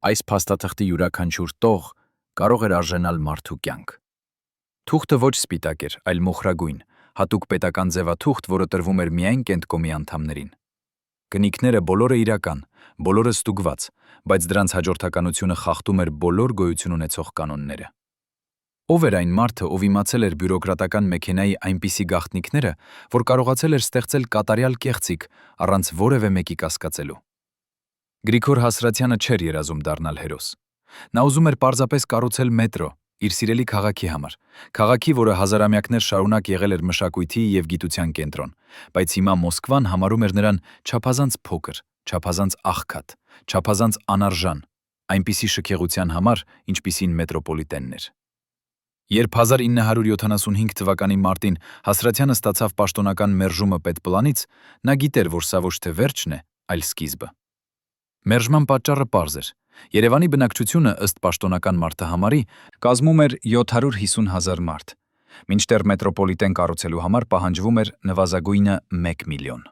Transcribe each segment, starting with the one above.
այս փաստաթղթի յուրաքանչյուր տող կարող էր արժանալ մարդու կյանք։ Թուղթը ոչ սպիտակ էր, այլ մոխրագույն, հատուկ պետական ձևաթուղթ, որը տրվում էր միայն Կենտկոմի անդամներին։ Կնիքները բոլորը իրական, բոլորը ստուգված, բայց դրանց հաջորդականությունը խախտում էր բոլոր գոյություն ունեցող կանոնները։ Ով էր այն մարդը, ով իմացել էր բյուրոկրատական մեքենայի այնպիսի գաղտնիքները, որ կարողացել էր ստեղծել կատարյալ կեղծիք առանց որևէ մեկի կասկածելու։ Գրիգոր Հասրատյանը չէր երազում դառնալ հերոս։ Նա ուզում էր պարզապես կառուցել մետրո, իր սիրելի քաղաքի համար, քաղաքի, որը հազարամյակներ շարունակ եղել էր մշակույթի և գիտության կենտրոն, բայց հիմա Մոսկվան համարում էր նրան չափազանց փոքր, չափազանց աղքատ, չափազանց անարժան, այնպիսի շքեղության համար, ինչպիսին մետրոպոլիտենն էր։ Երբ 1975 թվականի մարտին Հասրատյանը ստացավ պաշտոնական մերժումը պետպլանից, նա գիտեր, որ սա ոչ թե վերջն է, այլ սկիզբը։ Մերժման պատճառը պարզ էր։ Երևանի բնակչությունը, ըստ պաշտոնական մարտահամարի, կազմում էր 750,000 մարդ, մինչդեռ մետրոպոլիտեն կառուցելու համար պահանջվում էր նվազագույնը 1 միլիոն։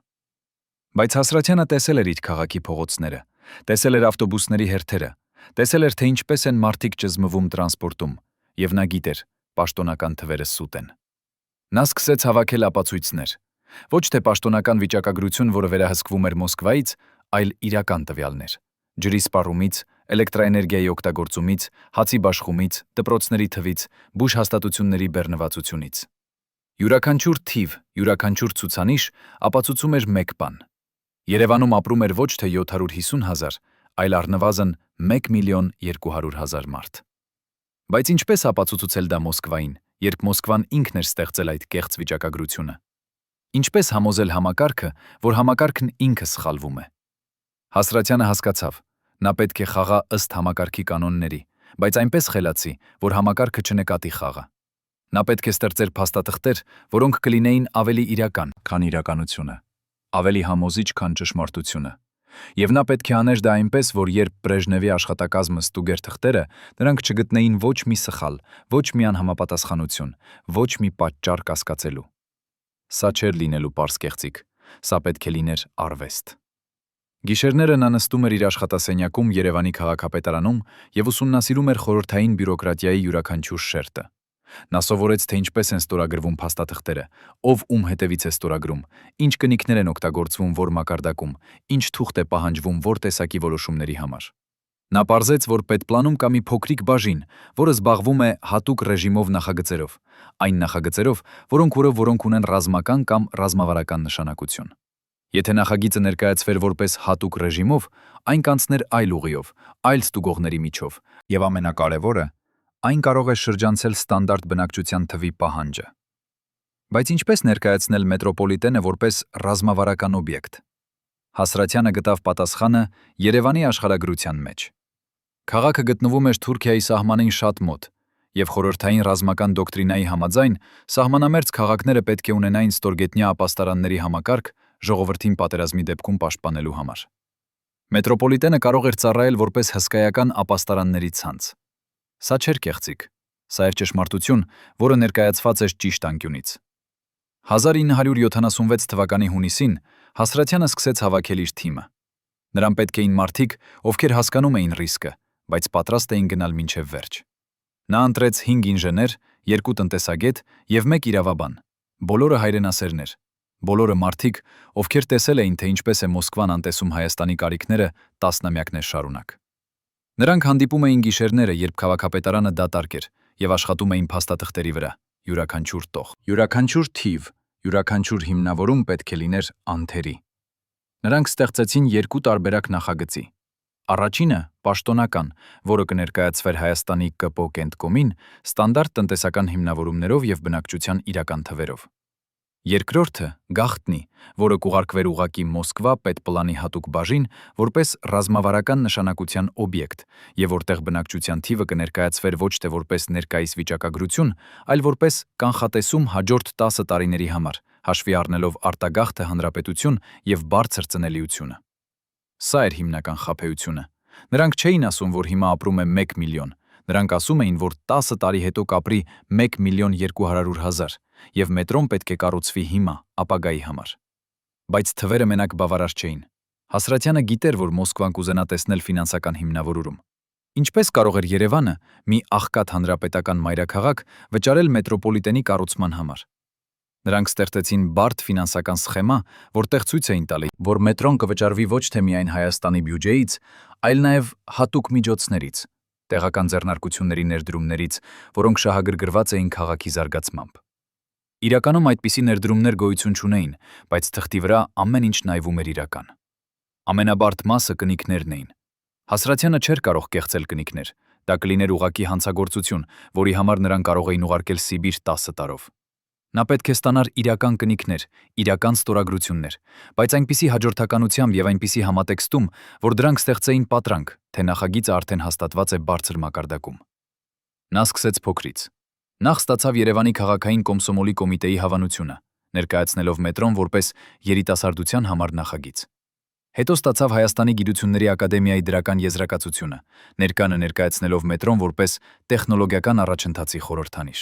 Բայց Հասրատյանը տեսել էր իր քաղաքի փողոցները, տեսել էր ավտոբուսների հերթերը, տեսել էր, թե ինչպես են մարդիկ ճզմվում տրանսպորտում, և նա գիտեր, պաշտոնական թվերը սուտ են։ Նա սկսեց հավաքել ապացույցներ։ Ոչ թե պաշտոնական վիճակագրություն, որը վերահսկվում էր Մոսկվայից, այլ իրական տվյալներ։ Ջրի սպառումից, էլեկտրաէներգիայի օգտագործումից, հացի բաշխումից, դպրոցների թվից, բուժհաստատությունների բեռնվածությունից։ Յուրաքանչյուր թիվ, յուրաքանչյուր ցուցանիշ ապացուցում էր մեկ բան։ Երևանում ապրում էր ոչ թե 750,000, այլ առնվազն 1,200,000 մարդ։ Բայց ինչպես ապացուցել դա Մոսկվային, երբ Մոսկվան ինքն էր ստեղծել այդ կեղծ վիճակագրությունը։ Ինչպես համոզել համակարգը, որ համակարգն ինքը սխալվում է։ Հասրատյանը հասկացավ, նա պետք է խաղա ըստ համակարգի կանոնների, բայց այնպես խելացի, որ համակարգը չնկատի խաղը։ Նա պետք է ստեղծեր փաստաթղթեր, որոնք կլինեին ավելի իրական, քան իրականությունը, ավելի համոզիչ, քան ճշմարտությունը։ Եվ նա պետք է աներ դա այնպես, որ երբ Բրեժնևի աշխատակազմը ստուգեր թղթերը, նրանք չգտնեին ոչ մի սխալ, ոչ մի անհամապատասխանություն, ոչ մի պատճառ կասկածելու։ Սա չէր լինելու պարզ կեղծիք, սա պետք է լիներ արվեստ։ Գիշերները նա նստում էր իր աշխատասենյակում Երևանի քաղաքապետարանում և ուսումնասիրում էր խորհրդային բյուրոկրատիայի յուրաքանչյուր շերտը։ Նա սովորեց, թե ինչպես են ստորագրվում փաստաթղթերը, ով ում հետևից է ստորագրում, ինչ կնիքներ են օգտագործվում որ մակարդակում, ինչ թուղթ է պահանջվում որ տեսակի որոշումների համար։ Նա պարզեց, որ պետպլանում կա մի փոքրիկ բաժին, որը զբաղվում է հատուկ ռեժիմով նախագծերով, այն նախագծերով, որոնք ունեն ռազմական կամ ռազմավարական նշանակություն։ Եթե նախագիծը ներկայացվեր որպես հատուկ ռեժիմով, այն կանցներ այլ ուղիով, այլ ստուգողների միջով, եւ ամենակարևորը, այն կարող է շրջանցել ստանդարտ բնակչության թվի պահանջը։ Բայց ինչպես ներկայացնել մետրոպոլիտենը որպես ռազմավարական օբյեկտ։ Հասրատյանը գտավ պատասխանը Երևանի աշխարհագրության մեջ։ Քաղաքը գտնվում էր Թուրքիայի սահմանին շատ մոտ, եւ խորհրդային ռազմական դոկտրինայի համաձայն սահմանամերձ քաղաքները պետք է ունենային ստորգետնյա ապաստարանների համակարգ ժողովրդին պատերազմի դեպքում պաշտպանելու համար։ Մետրոպոլիտենը կարող էր ծառայել որպես հսկայական ապաստարանների ցանց։ Սա չէր կեղծիք, սա էր ճշմարտություն, որը ներկայացված էր ճիշտ անկյունից։ 1976 թվականի հունիսին Հասրատյանը սկսեց հավաքել իր թիմը։ Նրան պետք էին մարդիկ, ովքեր հասկանում էին ռիսկը, բայց պատրաստ էին գնալ մինչև վերջ։ Նա ընտրեց 5 ինժեներ, 2 տնտեսագետ և 1 իրավաբան, բոլորը հայրենասերներ, բոլորը մարդիկ, ովքեր տեսել էին, թե ինչպես է Մոսկվան անտեսում Հայաստանի կարիքները տասնամյակներ շարունակ։ Նրանք հանդիպում էին գիշերները, երբ քաղաքապետարանը դատարկ էր, և աշխատում էին փաստաթղթերի վրա, յուրաքանչյուր տող, յուրաքանչյուր թիվ, յուրաքանչյուր հիմնավորում պետք է լիներ անթերի։ Նրանք ստեղծեցին 2 տարբերակ նախագծի։ Առաջինը պաշտոնական, որը կներկայացվեր Հայաստանի ԿՊ Կենտկոմին ստանդարտ տնտեսական հիմնավորումներով և բնակչության իրական թվերով։ Երկրորդը գաղտնի, որը կուղարկվեր ուղղակի Մոսկվա պետպլանի հատուկ բաժին որպես ռազմավարական նշանակության օբյեկտ, և որտեղ բնակչության թիվը կներկայացվեր ոչ թե որպես ներկայիս վիճակագրություն, այլ որպես կանխատեսում հաջորդ 10 տարիների համար, հաշվի առնելով արտագաղթը հանրապետություն և բարձր ծնելիությունը։ Սա էր հիմնական խաբեությունը։ Նրանք չէին ասում, որ հիմա ապրում է 1 միլիոն, նրանք ասում էին, որ 10 տարի հետո կապրի 1,200,000 և մետրոն պետք է կառուցվի հիմա, ապագայի համար։ Բայց թվերը մենակ բավարար չէին։ Հասրատյանը գիտեր, որ Մոսկվան կուզենա տեսնել ֆինանսական հիմնավորում։ Ինչպես կարող էր Երևանը, մի աղքատ հանրապետական մայրաքաղաք, վճարել մետրոպոլիտենի կառուցման համար։ Նրանք ստեղծեցին բարդ ֆինանսական սխեմա, որտեղ ցույց էին տալի, որ մետրոն կվճարվի ոչ թե միայն Հայաստանի բյուջեից, այլ նաև հատուկ միջոցներից, տեղական ձեռնարկությունների ներդրումներից, որոնք շահագրգռված էին քաղաքի զարգացմամբ։ Իրականում այդպիսի ներդրումներ գոյություն չունեին, բայց թղթի վրա ամեն ինչ նայվում էր իրական։ Ամենաբարդ մասը կնիկներն էին։ Հասրատյանը չէր կարող կեղծել կնիկներ, դա կլիներ ուղղակի հանցագործություն, որի համար նրան կարող էին ուղարկել Սիբիր 10 տարով։ Նա պետք է ստանար իրական կնիկներ, իրական ստորագրություններ, բայց այնպիսի հաջորդականությամբ եւ այնպիսի համատեքստում, որ դրանք ստեղծեին պատրանք, թե նախագիծը արդեն հաստատված է բարձր մակարդակում։ Նա սկսեց փոքրից։ Նախ ստացավ Երևանի քաղաքային կոմսոմոլի կոմիտեի հավանությունը, ներկայացնելով մետրոն որպես երիտասարդության համար նախագիծ։ Հետո ստացավ Հայաստանի գիտությունների ակադեմիայի դրական եզրակացությունը, ներկանը ներկայացնելով մետրոն որպես տեխնոլոգիական առաջընթացի խորհրդանիշ։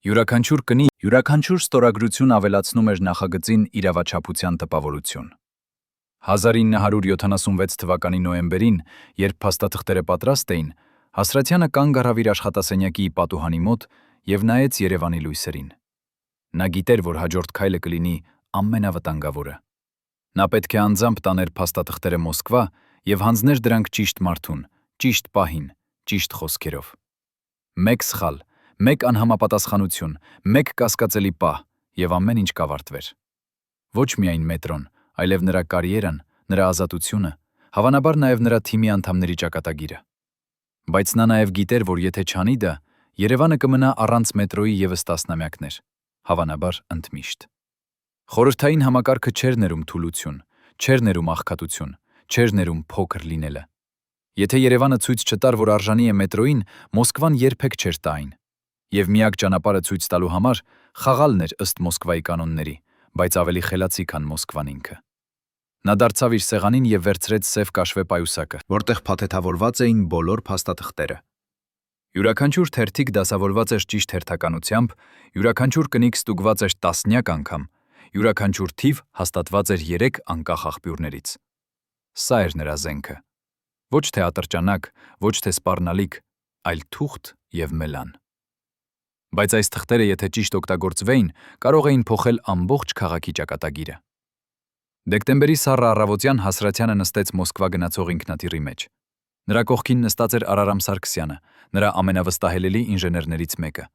Յուրաքանչյուր կնի, յուրաքանչյուր ստորագրություն ավելացնում էր նախագծին իրավաչափության տպավորություն։ 1976 թվականի նոյեմբերին, երբ փաստաթղթերը պատրաստ էին, Հասրատյանը կանգ առավ իր աշխատասենյակի պատուհանի մոտ եւ նայեց Երևանի լույսերին։ Նա գիտեր, որ հաջորդ քայլը կլինի ամենավտանգավորը։ Նա պետք է անձամբ տաներ փաստաթղթերը Մոսկվա եւ հանձներ դրանք ճիշտ մարդուն, ճիշտ պահին, ճիշտ խոսքերով։ Մեկ սխալ, մեկ անհամապատասխանություն, մեկ կասկածելի պահ եւ ամեն ինչ կավարտվեր։ Ոչ միայն մետրոն, այլև նրա կարիերան, նրա ազատությունը, հավանաբար նաեւ նրա թիմի անդամների ճակատագիրը։ Բայց նա նաեւ գիտեր, որ եթե չանի դա, Երևանը կմնա առանց մետրոյի եւս տասնամյակներ, հավանաբար ընդմիշտ։ Խորհրդային համակարգը չէր ներում թուլություն, չէր ներում աղքատություն, չէր ներում փոքր լինելը։ Եթե Երևանը ցույց չտար, որ արժանի է մետրոյին, Մոսկվան երբեք չէր տա այն։ Եվ միակ ճանապարհը ցույց տալու համար խաղալն էր ըստ Մոսկվայի կանոնների, բայց ավելի խելացի, քան Մոսկվան ինքը։ Նա դարձավ իր սեղանին եւ վերցրեց սև կաշվե պայուսակը, որտեղ փաթեթավորված էին բոլոր փաստաթղթերը։ Յուրաքանչյուր թերթիկ դասավորված էր ճիշտ հերթականությամբ, յուրաքանչյուր կնիկ ստուգված էր տասնյակ անգամ, յուրաքանչյուր թիվ հաստատված էր 3 անկախ աղբյուրներից։ Սա էր նրա զենքը։ Ոչ թե ատրճանակ, ոչ թե սպառնալիք, այլ թուղթ եւ մելան։ Բայց այս թղթերը, եթե ճիշտ օգտագործվեին, կարող էին փոխել ամբողջ քաղաքի ճակատագիրը։ Դեկտեմբերի սառը առավոտյան Հասրատյանը նստեց Մոսկվա գնացող ինքնաթիռի մեջ։ Նրա կողքին նստած էր Արարամ Սարգսյանը, նրա ամենավստահելի ինժեներներից մեկը։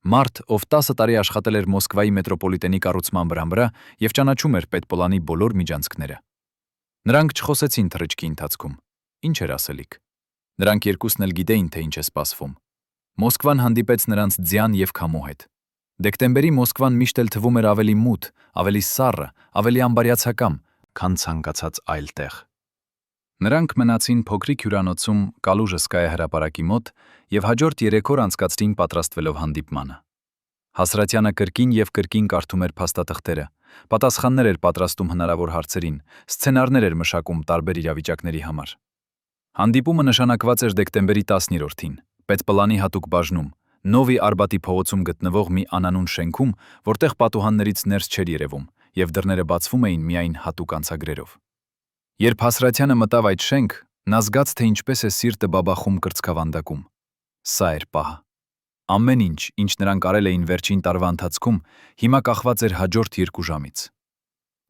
Մարդ, ով 10 տարի աշխատել էր Մոսկվայի մետրոպոլիտենի կառուցման վրա եւ ճանաչում էր պետպոլանի բոլոր միջանցքները։ Նրանք չխոսեցին թռիչքի ընթացքում։ Ինչ էր ասելիք։ Նրանք երկուսն էլ գիտեին, թե ինչ է սպասվում։ Մոսկվան հանդիպեց նրանց ձյան եւ քամու հետ։ Դեկտեմբերի Մոսկվան միշտ էլ թվում էր ավելի մութ, ավելի սառը, ավելի ամբարյացակամ, քան ցանկացած այլ տեղ։ Նրանք մնացին փոքրիկ հյուրանոցում Կալուժսկայա հրապարակի մոտ եւ հաջորդ 3 օր անցկացրին պատրաստվելով հանդիպմանը։ Հասրատյանը կրկին եւ կրկին կարդում էր փաստաթղթերը, պատասխաններ էր պատրաստում հնարավոր հարցերին, սցենարներ էր մշակում տարբեր իրավիճակների համար։ Հանդիպումը նշանակված էր դեկտեմբերի 10-ին, պետպլանի հատուկ բաժնում, Նովի Արբատի փողոցում գտնվող մի անանուն շենքում, որտեղ պատուհաններից ներս չէր երևում եւ դռները բացվում էին միայն հատուկ անցագրերով։ Երբ Հասրատյանը մտավ այդ շենք, նա զգաց, թե ինչպես է սիրտը բաբախում կրծքավանդակում։ Սա էր պահը։ Ամեն ինչ, ինչ նրանք արել էին վերջին տարվա ընթացքում, հիմա կախված էր հաջորդ 2 ժամից։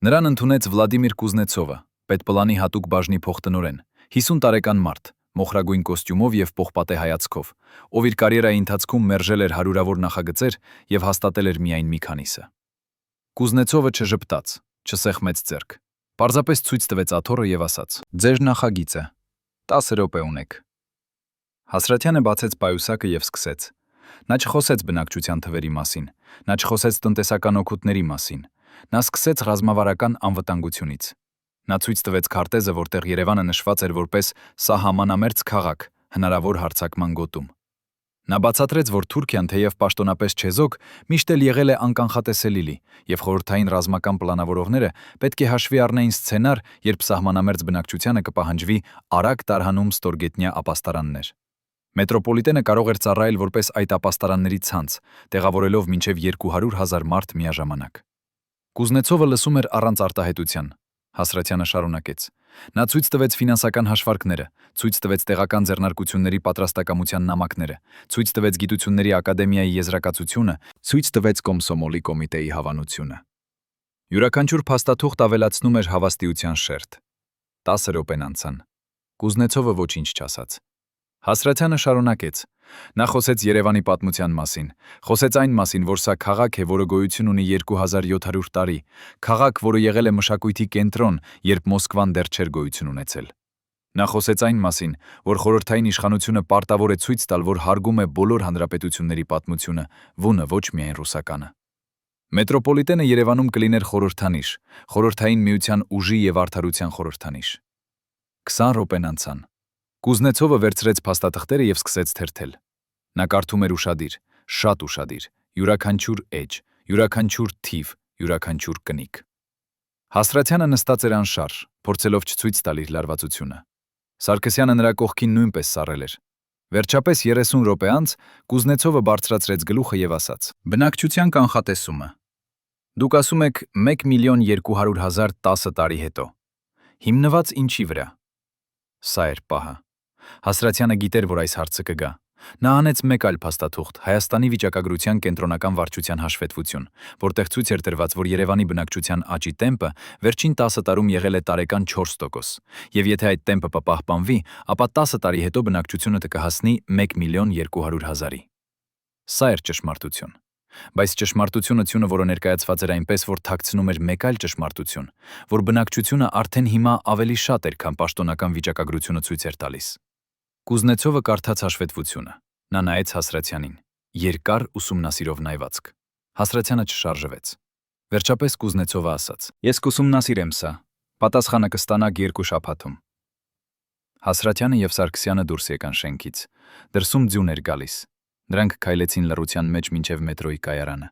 Նրան ընդունեց Վլադիմիր Կուզնեցովը, պետպլանի հատուկ բաժնի փոխտնօրեն, 50 տարեկան մարդ, մոխրագույն կոստյումով եւ պողպատե հայացքով, ով իր կարիերայի ընթացքում մերժել էր հարյուրավոր նախագծեր եւ հաստատել էր միայն մի քանիսը։ Կուզնեցովը չժպտաց, չսեղմեց ձեռք, պարզապես ցույց տվեց աթոռը եւ ասաց. «Ձեր նախագիծը 10 րոպե ունեք»։ Հասրատյանը բացեց պայուսակը եւ սկսեց։ Նա չխոսեց բնակչության թվերի մասին, նա չխոսեց տնտեսական օգուտների մասին, նա սկսեց ռազմավարական անվտանգությունից։ Նա ցույց տվեց քարտեզը, որտեղ Երևանը նշված էր որպես սահմանամերձ քաղաք, հնարավոր հարձակման գոտում։ Նա բացատրեց, որ Թուրքիան, թեև պաշտոնապես չեզոք, միշտ էլ եղել է անկանխատեսելի եւ խորհրդային ռազմական պլանավորողները պետք է հաշվի առնեին սցենար, երբ սահմանամերձ բնակչությանը կպահանջվի արագ տարհանում ստորգետնյա ապաստարաններ։ Մետրոպոլիտենը կարող էր ծառայել որպես այդ ապաստարանների ցանց, տեղավորելով մինչև 200,000 մարդ միաժամանակ։ Կուզնեցովը լսում էր առանց արտահայտության։ Հասրատյանը շարունակեց. Նա ցույց տվեց ֆինանսական հաշվարկները, ցույց տվեց տեղական ձեռնարկությունների պատրաստակամության նամակները, ցույց տվեց գիտությունների ակադեմիայի եզրակացությունը, ցույց տվեց Կոմսոմոլի կոմիտեի հավանությունը։ Յուրաքանչյուր փաստաթուղթ ավելացնում էր հավաստիության շերտ։ 10 րոպեն անցան։ Կուզնեցովը ոչինչ չասաց։ Հասրաթյանը շարունակեց. Նա խոսեց Երևանի պատմության մասին, խոսեց այն մասին, որ սա քաղաք է, որը գոյություն ունի 2700 տարի, քաղաք, որը եղել է մշակույթի կենտրոն, երբ Մոսկվան դեռ չէր գոյություն ունեցել։ Նա խոսեց այն մասին, որ խորհրդային իշխանությունը պարտավոր է ցույց տալ, որ հարգում է բոլոր հանրապետությունների պատմությունը, վունը ոչ միայն ռուսականը։ Մետրոպոլիտենը Երևանում կլիներ խորհրդանիշ, խորհրդային միության ուժի եւ արդարության խորհրդանիշ։ 20 րոպեն անցան։ Կուզնեցովը վերցրեց փաստաթղթերը եւ սկսեց թերթել։ Նա կարդում էր ուշադիր, շատ ուշադիր, յուրաքանչյուր էջ, յուրաքանչյուր թիվ, յուրաքանչյուր կնիկ։ Հասրաթյանը նստած էր անշարժ, փորձելով չցույց տալ իր լարվածությունը։ Սարգսյանը նրա կողքին նույնպես սառել էր։ Վերջապես 30 րոպե անց Կուզնեցովը բարձրացրեց գլուխը եւ ասաց. Բնակչության կանխատեսումը։ Դուք ասում եք 1.200.000 10 տարի հետո։ Հիմնված ինչի վրա։ Սա էր պահը։ Հասրաթյանը գիտեր, որ այս հարցը կգա։ Նա անեց մեկ այլ փաստաթուղթ Հայաստանի վիճակագրության կենտրոնական վարչության հաշվետվություն, որտեղ ցույց էր տրված, որ Երևանի բնակչության աճի տեմպը վերջին 10 տարում եղել է տարեկան 4%, եւ եթե այդ տեմպը պահպանվի, ապա 10 տարի հետո բնակչությունը կհասնի 1.200.000-ի։ Սա էր ճշմարտություն։ Բայց ճշմարտությունը, որը ներկայացված էր այնպես, որ թաքցնում էր մեկ այլ ճշմարտություն, որ բնակչությունը արդեն հիմա ավելի շատ էր, քան պաշտոնական վիճակագրությունը ցույց էր տալիս։ Կուզնեցովը կարդաց հաշվետվությունը։ Նա նայեց Հասրաթյանին, երկար ուսումնասիրով նայվածք։ Հասրաթյանը չշարժվեց։ Վերջապես Կուզնեցովը ասաց. Ես կուսումնասիրեմ սա։ Պատասխանը կստանաք 2 շաբաթում։ Հասրաթյանը եւ Սարգսյանը դուրս եկան շենքից։ Դրսում ձյուն էր գալիս։ Նրանք քայլեցին լռության մեջ մինչև մետրոյի կայարանը։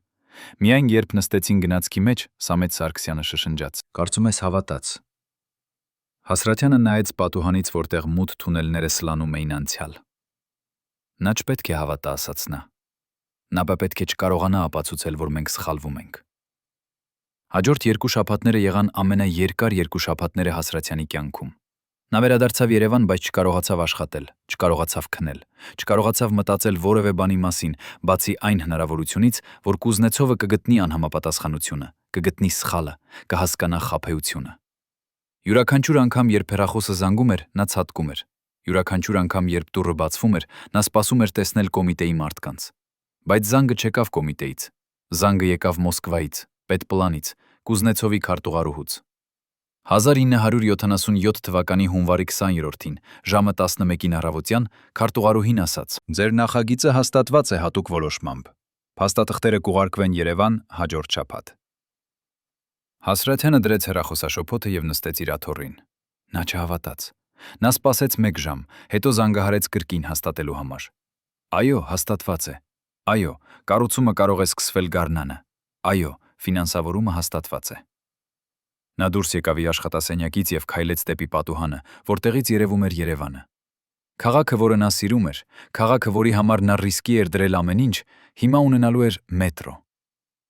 Միայն երբ նստեցին գնացքի մեջ, Սամետ Սարգսյանը շշնջաց. Կարծում ես հավատաց։ Հասրաթյանը նայեց պատուհանից, որտեղ մութ թունելները սլանում էին անցյալ։ Նա չպետք է հավատա, ասաց նա։ Նա պետք է չկարողանա ապացուցել, որ մենք սխալվում ենք։ Հաջորդ 2 շաբաթները եղան ամենաերկար 2 շաբաթները Հասրաթյանի կյանքում։ Նա վերադարձավ Երևան, բայց չկարողացավ աշխատել, չկարողացավ քնել, չկարողացավ մտածել որևէ բանի մասին, բացի այն հնարավորությունից, որ Կուզնեցովը կգտնի անհամապատասխանությունը, կգտնի սխալը, կհասկանա խաբեությունը։ Յուրաքանչյուր անգամ, երբ հեռախոսը զանգում էր, նա ցատկում էր։ Յուրաքանչյուր անգամ, երբ դուռը բացվում էր, նա սպասում էր տեսնել կոմիտեի մարդկանց։ Բայց զանգը չեկավ կոմիտեից։ Զանգը եկավ Մոսկվայից, պետպլանից, Կուզնեցովի քարտուղարուհուց։ 1977 թվականի հունվարի 20-ին, ժամը 11-ին առավոտյան, քարտուղարուհին ասաց. Ձեր նախագիծը հաստատված է հատուկ որոշմամբ։ Փաստաթղթերը կուղարկվեն Երևան հաջորդ շաբաթ։ Հասրաթյանը դրեց հեռախոսաշոփոթը եւ նստեց իր աթոռին։ Նա չհավատաց։ Նա սպասեց 1 ժամ, հետո զանգահարեց կրկին հաստատելու համար։ Այո, հաստատված է։ Այո, կառուցումը կարող է սկսվել գարնանը։ Այո, ֆինանսավորումը հաստատված է։ Նա դուրս եկավ իր աշխատասենյակից եւ քայլեց դեպի պատուհանը, որտեղից երևում էր Երևանը։ Քաղաքը, որը նա սիրում էր, քաղաքը, որի համար նա ռիսկի էր դրել ամեն ինչ, հիմա ունենալու էր մետրո։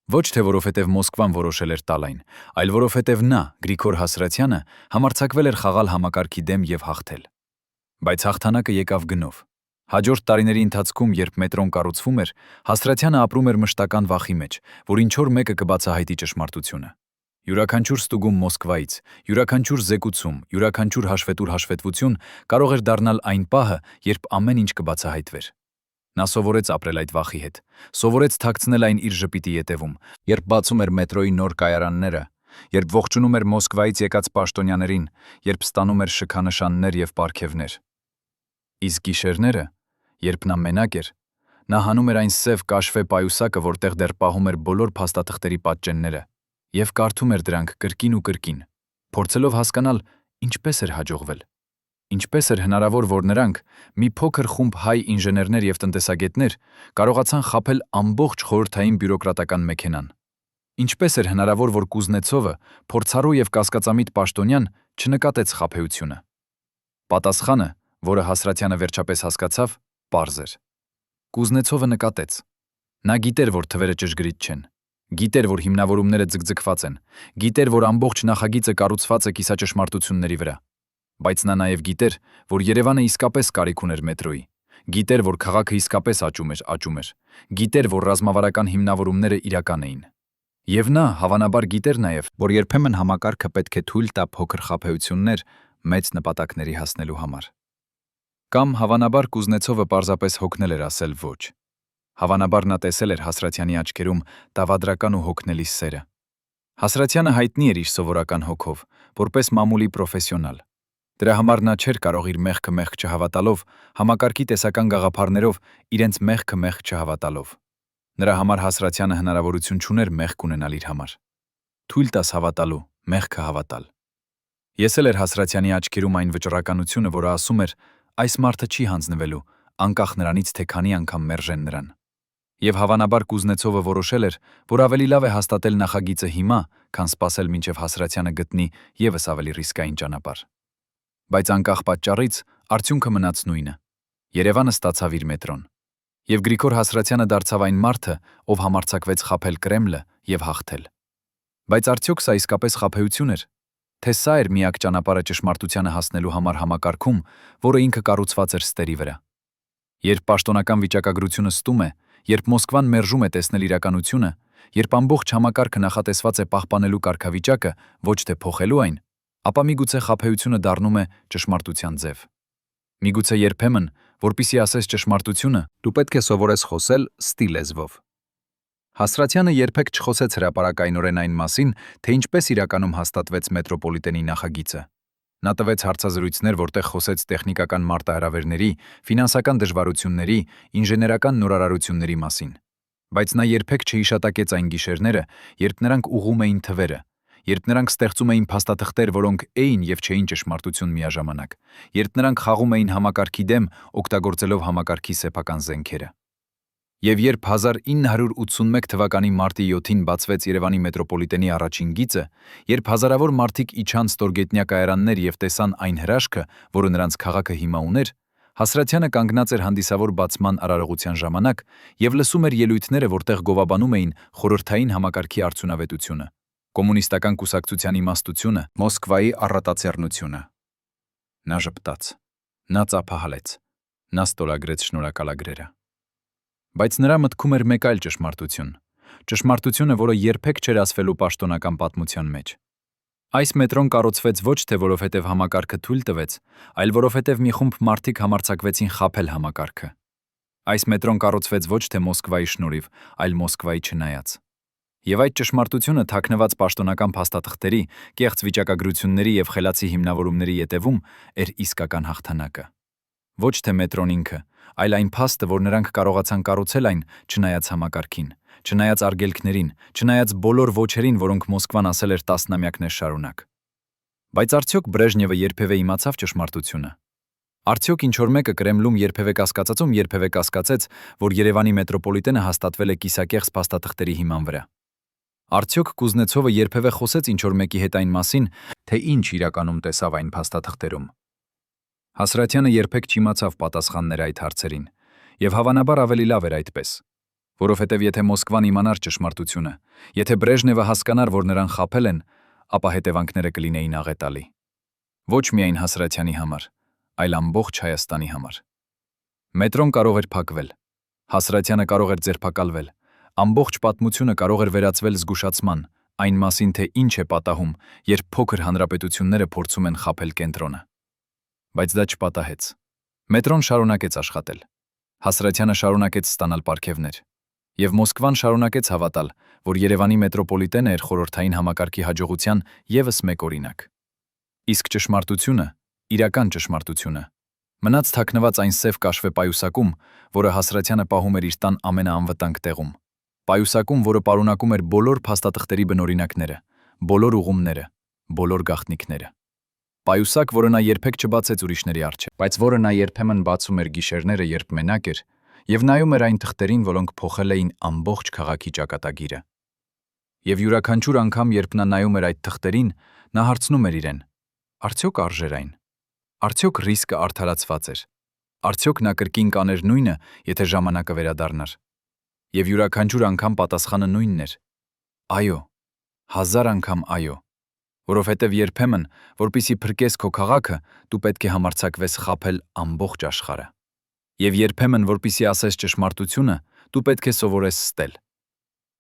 Ոչ թե որովհետև Մոսկվան որոշել էր տալ այն, այլ որովհետև նա, Գրիգոր Հասրաթյանը, համարձակվել էր խաղալ համակարգի դեմ եւ հաղթել։ Բայց հաղթանակը եկավ գնով։ Հաջորդ տարիների ընթացքում, երբ մետրոն կառուցվում էր, Հասրաթյանը ապրում էր մշտական վախի մեջ, որ ինչ-որ մեկը կբացահայտի ճշմարտությունը։ Յուրաքանչյուր ստուգում Մոսկվայից, յուրաքանչյուր զեկուցում, յուրաքանչյուր հաշվետվություն կարող էր դառնալ այն պահը, երբ ամեն ինչ կբացահայտվեր։ Նա սովորեց ապրել այդ վախի հետ, սովորեց թաքցնել այն իր ժպիտի ետևում, երբ բացում էր մետրոյի նոր կայարանները, երբ ողջունում էր Մոսկվայից եկած պաշտոնյաներին, երբ ստանում էր շքանշաններ եւ պարգևներ։ Իսկ գիշերները, երբ նա մենակ էր, նա հանում էր այն սև կաշվե պայուսակը, որտեղ դեռ պահում էր բոլոր փաստաթղթերի պատճենները, եւ կարդում էր դրանք կրկին ու կրկին, փորձելով հասկանալ ինչպես էր հաջողվել, ինչպես էր հնարավոր, որ նրանք, մի փոքր խումբ հայ ինժեներներ եւ տնտեսագետներ, կարողացան խաբել ամբողջ խորհրդային բյուրոկրատական մեքենան, ինչպես էր հնարավոր, որ Կուզնեցովը, փորձառու եւ կասկածամիտ պաշտոնյան, չնկատեց խաբեությունը։ Պատասխանը, որը Հասրաթյանը վերջապես հասկացավ, պարզ էր։ Կուզնեցովը նկատեց։ Նա գիտեր, որ թվերը ճշգրիտ չեն։ Գիտեր, որ հիմնավորումները ձգձգված են, գիտեր, որ ամբողջ նախագիծը կառուցված է կիսաճշմարտությունների վրա։ Բայց նա նաև գիտեր, որ Երևանը իսկապես կարիք ուներ մետրոյի, գիտեր, որ քաղաքը իսկապես աճում էր, գիտեր, որ ռազմավարական հիմնավորումները իրական էին։ Եվ նա հավանաբար գիտեր նաև, որ երբեմն համակարգը պետք է թույլ տա փոքր խաբեություններ մեծ նպատակների հասնելու համար։ Կամ հավանաբար Կուզնեցովը պարզապես հոգնել էր ասել ոչ։ Հավանաբար նա տեսել էր Հասրաթյանի աչքերում դավադրական ու հոգնելի սերը։ Հասրաթյանը հայտնի էր իր սովորական հոգով, որպես մամուլի պրոֆեսիոնալ։ Դրա համար նա չէր կարող իր մեղքը չհավատալով, համակարգի տեսական գաղափարներով իրենց մեղքը չհավատալով։ Նրա համար Հասրաթյանը հնարավորություն չուներ մեղք ունենալ իր համար։ Թույլ տաս հավատալու, մեղքը հավատալ։ Ես էլ էր Հասրաթյանի աչքերում այն վճռականությունը, որը ասում էր, այս մարդը չի հանձնվելու, անկախ նրանից, թե քանի անգամ մերժեն նրան։ Եվ հավանաբար Կուզնեցովը որոշել էր, որ ավելի լավ է հաստատել նախագիծը հիմա, քան սպասել մինչև Հասրաթյանը գտնի ևս ավելի ռիսկային ճանապարհ։ Բայց անկախ պատճառից արդյունքը մնաց նույնը։ Երևանը ստացավ իր մետրոն։ Եվ Գրիգոր Հասրաթյանը դարձավ այն մարդը, ով համարձակվեց խաբել Կրեմլը եւ հաղթել։ Բայց արդյոք սա իսկապես խաբեություն էր, թե սա էր միակ ճանապարհը ճշմարտությանը հասնելու համար համակարգում, որը ինքը կառուցված էր ստերի վրա։ Երբ պաշտոնական վիճակագրությունը ստում է, երբ Մոսկվան մերժում է տեսնել իրականությունը, երբ ամբողջ համակարգը նախատեսված է պահպանելու կարգավիճակը, ոչ թե փոխելու այն, ապա միգուցե խաբեությունը դառնում է ճշմարտության ձև։ Միգուցե երբեմն, որպիսի ասես ճշմարտությունը, դու պետք է սովորես խոսել ստի լեզվով։ Հասրաթյանը երբեք չխոսեց հրապարակայնորեն այն մասին, թե ինչպես իրականում հաստատվեց մետրոպոլիտենի նախագիծը։ Նա տվեց հարցազրույցներ, որտեղ խոսեց տեխնիկական մարտահրավերների, ֆինանսական դժվարությունների, ինժեներական նորարարությունների մասին։ Բայց նա երբեք չհիշատակեց այն գիշերները, երբ նրանք ուղղում էին թվերը, երբ նրանք ստեղծում էին փաստաթղթեր, որոնք էին եւ չէին ճշմարտություն միաժամանակ, երբ նրանք խաղում էին համակարգի դեմ, օգտագործելով համակարգի սեփական զենքերը։ Եվ երբ 1981 թվականի մարտի 7-ին բացվեց Երևանի մետրոպոլիտենի առաջին գիծը, երբ հազարավոր մարդիկ իջան ստորգետնյա կայարաններ եւ տեսան այն հրաշքը, որը նրանց քաղաքը հիմա ուներ, Հասրաթյանը կանգնած էր հանդիսավոր բացման արարողության ժամանակ եւ լսում էր ելույթները, որտեղ գովաբանում էին խորհրդային համակարգի արդյունավետությունը, կոմունիստական կուսակցության իմաստությունը, Մոսկվայի առատացեռնությունը։ Նա ժպտաց, նա ծափահալեց, նա ստորագրեց շնորհակալագրերը։ Բայց նրա մտքում էր մեկ այլ ճշմարտությունը, որը երբեք չէր ասվելու պաշտոնական պատմության մեջ։ Այս մետրոն կառուցվեց ոչ թե որովհետև համակարգը թույլ տվեց, այլ որովհետև մի խումբ մարդիկ համարձակվեցին խաբել համակարգը։ Այս մետրոն կառուցվեց ոչ թե Մոսկվայի շնորհիվ, այլ Մոսկվայի չնայած։ Եվ այդ ճշմարտությունը թաքնված պաշտոնական փաստաթղթերի, կեղծ վիճակագրությունների եւ խելացի հիմնավորումների ետևում էր իսկական հաղթանակը։ Ոչ թե մետրոն ինքը, այլ այն փաստը, որ նրանք կարողացան կառուցել այն, չնայած համակարգին, չնայած արգելքներին, չնայած բոլոր ոչերին, որոնք Մոսկվան ասել էր տասնամյակներ շարունակ։ Բայց արդյոք Բրեժնևը երբևէ իմացավ ճշմարտությունը։ Արդյոք ինչ-որ մեկը Կրեմլում երբևէ կասկածեց, որ Երևանի մետրոպոլիտենը հաստատվել է կիսակեղծ փաստաթղթերի հիման վրա։ Արդյոք Կուզնեցովը երբևէ խոսեց ինչ-որ մեկի հետ այն մասին, թե ինչ իրականում տեսավ այն փաստաթղթերում։ Հասրաթյանը երբեք չիմացավ պատասխաններ այդ հարցերին, եւ հավանաբար ավելի լավ էր այդպես, որովհետեւ եթե Մոսկվան իմանար ճշմարտությունը, եթե Բրեժնևը հասկանար, որ նրան խաբել են, ապա հետևանքները կլինեին աղետալի։ Ոչ միայն Հասրաթյանի համար, այլ ամբողջ Հայաստանի համար։ Մետրոն կարող էր փակվել, Հասրաթյանը կարող էր ձերբակալվել, ամբողջ պատմությունը կարող էր վերածվել զգուշացման, այն մասին, թե ինչ է պատահում, երբ փոքր հանրապետությունները փորձում են խաբել կենտրոնը։ Բայց դա չպատահեց։ Մետրոն շարունակեց աշխատել։ Հասրաթյանը շարունակեց ստանալ պարգևներ։ Եվ Մոսկվան շարունակեց հավատալ, որ Երևանի մետրոպոլիտենը էր խորհրդային համակարգի հաջողության ևս մեկ օրինակ։ Իսկ ճշմարտությունը, իրական ճշմարտությունը, մնաց թաքնված այն սև կաշվե պայուսակում, որը Հասրաթյանը պահում էր իր տան ամենաանվտանգ տեղում։ Պայուսակում, որը պարունակում էր բոլոր փաստաթղթերի բնօրինակները, բոլոր ուղումները, բոլոր գաղտնիքները։ Պայուսակ, որը նա երբեք չբացեց ուրիշների առջև, բայց որը նա երբեմն բացում էր գիշերները, երբ մենակ էր, եւ նայում էր այն թղթերին, որոնք փոխել էին ամբողջ քաղաքի ճակատագիրը։ Եվ յուրաքանչյուր անգամ, երբ նա նայում էր այդ թղթերին, նա հարցնում էր իրեն. արդյոք արժեր այն։ Արդյոք ռիսկը արդարացված էր։ Արդյոք նա կրկին կաներ նույնը, եթե ժամանակը վերադառնար։ Եվ յուրաքանչյուր անգամ պատասխանը նույնն էր. այո, 1000 անգամ այո։ Որովհետև երբեմն, որպիսի փրկես քո քաղաքը, դու պետք է համարձակվես խաբել ամբողջ աշխարհը։ Եվ երբեմն, որպիսի ասես ճշմարտությունը, դու պետք է սովորես ստել։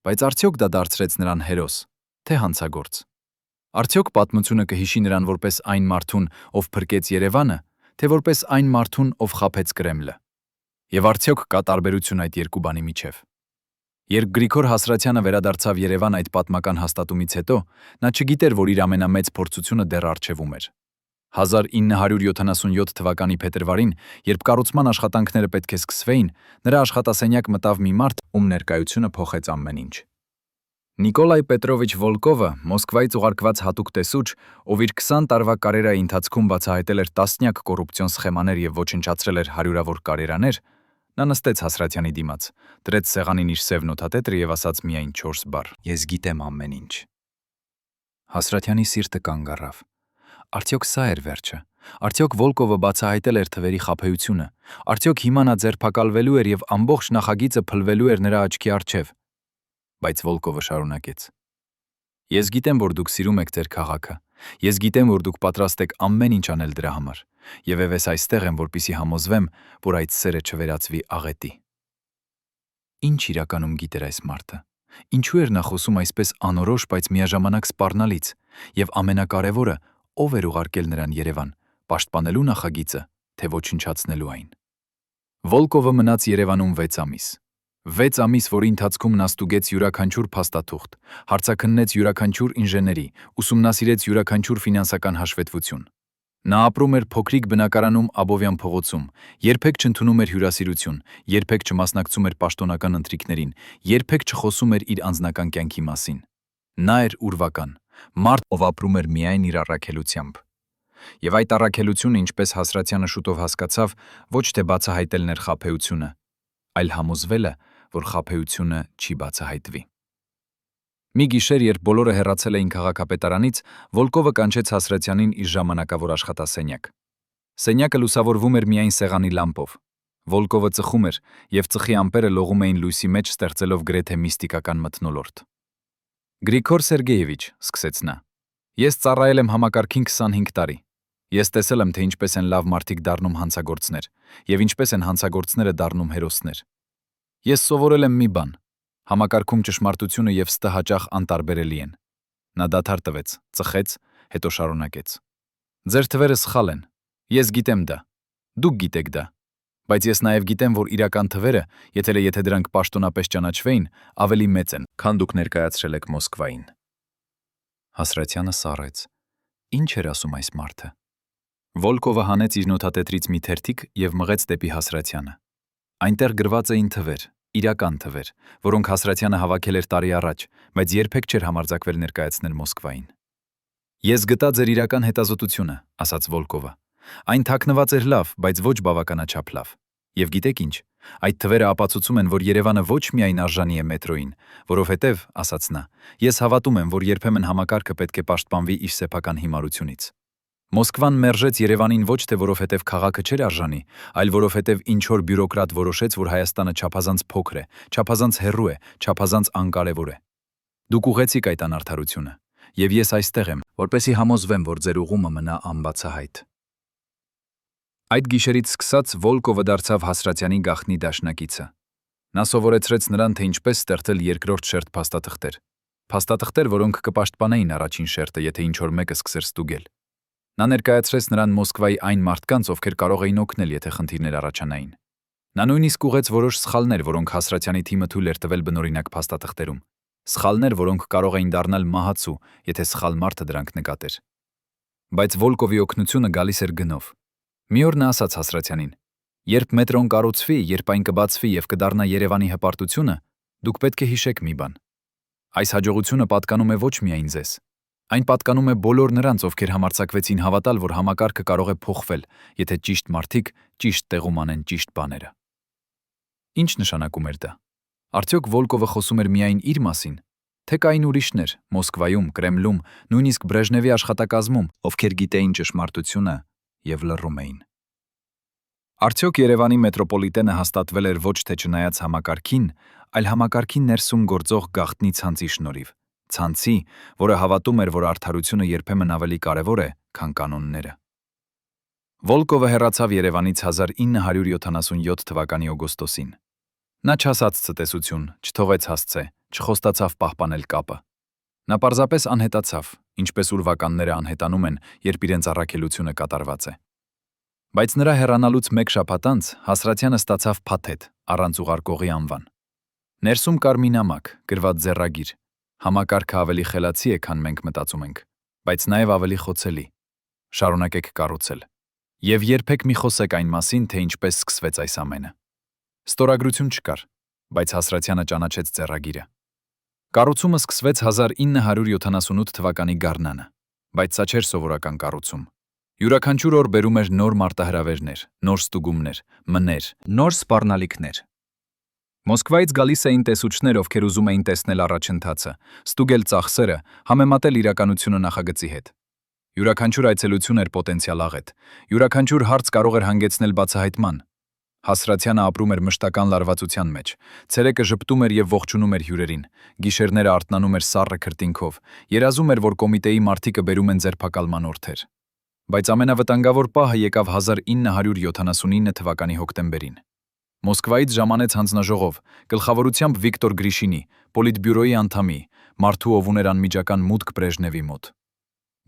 Բայց արդյոք դա դարձրեց նրան հերոս, թե հանցագործ։ Արդյոք պատմությունը կհիշի նրան որպես այն մարդուն, ով փրկեց Երևանը, թե որպես այն մարդուն, ով խաբեց Կրեմլը։ Եվ արդյոք կա տարբերություն այդ երկու բանի միջև։ Երբ Գրիգոր Հասրատյանը վերադարձավ Երևան այդ պատմական հաստատումից հետո, նա չգիտեր, որ իր ամենամեծ փորձությունը դեռ առջևում էր։ 1977 թվականի փետրվարին, երբ կառուցման աշխատանքները պետք է սկսվեին, նրա աշխատասենյակ մտավ մի մարդ, ում ներկայությունը փոխեց ամեն ինչ։ Նիկոլայ Պետրովիչ Վոլկովը, Մոսկվայից ուղարկված հատուկ տեսուչ, ով իր 20 տարվա կարիերայի ընթացքում բացահայտել էր տասնյակ կոռուպցիոն սխեմաներ եւ ոչնչացրել էր հարյուրավոր կարիերաներ, նա նստեց Հասրատյանի դիմաց, դրեց սեղանին իր սև նոթատետրը եւ ասաց միայն 4 բառ. «Ես գիտեմ ամեն ինչ»։ Հասրատյանի սիրտը կանգ առավ։ Արդյոք սա էր վերջը։ Արդյոք Վոլկովը բացահայտել էր թվերի խաբեությունը։ Արդյոք հիմա նա ձերբակալվելու էր եւ ամբողջ նախագիծը փլվելու էր նրա աչքի առջև։ Բայց Վոլկովը շարունակեց. «Ես գիտեմ, որ դուք սիրում եք ձեր քաղաքը։ Ես գիտեմ, որ դուք պատրաստ եք ամեն ինչ անել դրա համար։ Եվ ես այստեղ եմ, որպեսզի համոզվեմ, որ այդ սերը չվերածվի աղետի»։ Ինչ իրականում գիտեր այս մարդը։ Ինչու էր նա խոսում այսպես անորոշ, բայց միաժամանակ սպառնալից, եւ ամենակարևորը, ով էր ուղարկել նրան Երևան, պաշտպանելու նախագիծը, թե ոչնչացնելու այն։ Վոլկովը մնաց Երևանում 6 ամիս։ 6 ամիս, որի ընթացքում նա ստուգեց յուրաքանչյուր փաստաթուղթ, հարցաքննեց յուրաքանչյուր ինժեների, ուսումնասիրեց յուրաքանչյուր ֆինանսական հաշվետվություն։ Նա ապրում էր փոքրիկ բնակարանում Աբովյան փողոցում, երբեք չընդունում էր հյուրասիրություն, երբեք չմասնակցում էր պաշտոնական ընթրիքներին, երբեք չխոսում էր իր անձնական կյանքի մասին։ Նա էր ուրվական, մարդ, ով ապրում էր միայն իր առաքելությամբ։ Եվ այդ առաքելությունը, ինչպես Հասրատյանը շուտով հասկացավ, ոչ թե բացահայտելն էր խաբեությունը, այլ համոզվելը, որ խաբեությունը չի բացահայտվի։ Մի գիշեր, երբ բոլորը հեռացել էին քաղաքապետարանից, Վոլկովը կանչեց Հասրատյանին իր ժամանակավոր աշխատասենյակ։ Սենյակը լուսավորվում էր միայն սեղանի լամպով։ Վոլկովը ծխում էր, եւ ծխի ամպերը լողում էին լույսի մեջ, ստեղծելով գրեթե միստիկական մթնոլորտ։ «Գրիգոր Սերգեևիչ», սկսեց նա, «ես ծառայել եմ համակարգին 25 տարի։ Ես տեսել եմ, թե ինչպես են լավ մարդիկ դառնում հանցագործներ, եւ ինչպես են հանցագործները դառնում հերոսներ։ Ես սովորել եմ մի բան. համակարգում ճշմարտությունը եւ ստը հաճախ անտարբերելի են»։ Նա դադար տվեց, ծխեց, հետո շարունակեց. «Ձեր թվերը սխալ են։ Ես գիտեմ դա։ Դուք գիտեք դա։ Բայց ես նաեւ գիտեմ, որ իրական թվերը, եթե դրանք պաշտոնապես ճանաչվեին, ավելի մեծ են, քան դուք ներկայացրել եք Մոսկվային»։ Հասրատյանը սառեց։ Ինչ էր ասում այս մարդը։ Վոլկովը հանեց իր նոթատետրից մի թերթիկ եւ մղեց դեպի Հասրատյանը։ Այնտեղ գրված էին թվեր, իրական թվեր, որոնք Հասրատյանը հավաքել էր տարի առաջ, բայց երբեք չէր համարձակվել ներկայացնել Մոսկվային։ «Ես գտա ձեր իրական հետազոտությունը», ասաց Վոլկովը։ «Այն թաքնված էր լավ, բայց ոչ բավականաչափ լավ։ Եվ գիտեք ինչ, այդ թվերը ապացուցում են, որ Երևանը ոչ միայն արժանի է մետրոյին, որովհետև, ասաց նա, ես հավատում եմ, որ երբեմն համակարգը պետք է պաշտպանվի իր սեփական հիմարությունից։ Մոսկվան մերժեց Երևանին ոչ թե որովհետև քաղաքը չէր արժանի, այլ որովհետև ինչ-որ բյուրոկրատ որոշեց, որ Հայաստանը չափազանց փոքր է, չափազանց հեռու է, չափազանց անկարևոր է։ Դուք ուղեցիք այդ անարդարությունը, եւ ես այստեղ եմ, որպեսզի համոզվեմ, որ ձեր ուղումը մնա անբացահայտ»։ Այդ գիշերից սկսած Վոլկովը դարձավ Հասրատյանի գաղտնի դաշնակիցը։ Նա սովորեցրեց նրան, թե ինչպես ստեղծել երկրորդ շերտ փաստաթղթեր։ Փաստաթղթեր, որոնք կպաշտպանեին առաջին շերտը, եթե ինչ-որ մեկը սկսեր ստուգել։ Նա ներկայացրեց նրան Մոսկվայի այն մարդկանց, ովքեր կարող էին օգնել, եթե խնդիրներ առաջանային։ Նա նույնիսկ ուղեց որոշ սխալներ, որոնք Հասրատյանի թիմը թույլ էր տվել բնօրինակ փաստաթղթերում։ Սխալներ, որոնք կարող էին դառնալ մահացու, եթե սխալ մարդը դրանք նկատեր։ Բայց Վոլկովի օգնությունը գալիս էր գնով։ Մի օր նա ասաց Հասրատյանին. «Երբ մետրոն կառուցվի, երբ այն կբացվի եւ կդառնա Երևանի հպարտությունը, դուք պետք է հիշեք մի բան. այս հաջողությունը պատկանում է ոչ միայն ձեզ։ Այն պատկանում է բոլոր նրանց, ովքեր համարձակվեցին հավատալ, որ համակարգը կարող է փոխվել, եթե ճիշտ մարդիկ ճիշտ տեղում անեն ճիշտ բաները»։ Ինչ նշանակում էր դա։ Արդյոք Վոլկովը խոսում էր միայն իր մասին, թե կային ուրիշներ Մոսկվայում, Կրեմլում, նույնիսկ Բրեժնևի աշխատակազմում, ովքեր գիտեին ճշմարտությունը եւ լռում էին։ Արդյոք Երևանի մետրոպոլիտենը հաստատվել էր ոչ թե չնայած համակարգին, այլ համակարգի ներսում գործող գաղտնի ցանցի շնորհիվ, ցանցի, որը հավատում էր, որ արդարությունը երբեմն ավելի կարևոր է, քան կանոնները։ Վոլկովը հեռացավ Երևանից 1977 թվականի օգոստոսին։ Նա չասաց ցտեսություն, չթողեց հասցե, չխոստացավ պահպանել կապը։ Նա պարզապես անհետացավ, ինչպես ուրվականները անհետանում են, երբ իրենց առաքելությունը կատարված է։ Բայց նրա հեռանալուց մեկ շաբաթ անց Հասրաթյանը ստացավ փաթեթ առանց ուղարկողի անվան։ Ներսում կար մի նամակ, գրված ձեռագիր։ Համակարգը ավելի խելացի է, քան մենք մտածում ենք, բայց նաև ավելի խոցելի։ Շարունակեք կառուցել։ Եվ երբեք մի խոսեք այն մասին, թե ինչպես սկսվեց այս ամենը։ Ստորագրություն չկար, բայց Հասրաթյանը ճանաչեց ձեռագիրը։ Կառուցումը սկսվեց 1978 թվականի գարնանը, բայց սա չէր սովորական կառուցում։ Յուրաքանչյուր օր բերում էր նոր մարտահրավերներ, նոր ստուգումներ, մներ, նոր սպառնալիքներ։ Մոսկվայից գալիս էին տեսուչներ, ովքեր ուզում էին տեսնել առաջընթացը, ստուգել ծախսերը, համեմատել իրականությունը նախագծի հետ։ Յուրաքանչյուր այցելություն էր պոտենցիալ աղետ, յուրաքանչյուր հարց կարող էր հանգեցնել բացահայտման։ Հասրաթյանը ապրում էր մշտական լարվածության մեջ, ցերեկը ժպտում էր եւ ողջունում էր հյուրերին, գիշերները արթնանում էր սառը քրտինքով, երազում էր, որ կոմիտեի մարդիկը բերում են ձերբակալման օրթեր։ Բայց ամենավտանգավոր պահը եկավ 1979 թվականի հոկտեմբերին։ Մոսկվայից ժամանեց հանձնաժողով, գլխավորությամբ Վիկտոր Գրիշինի, Պոլիտբյուրոյի անդամի, մարդու ով ուներ անմիջական մուտք Բրեժնևի մոտ։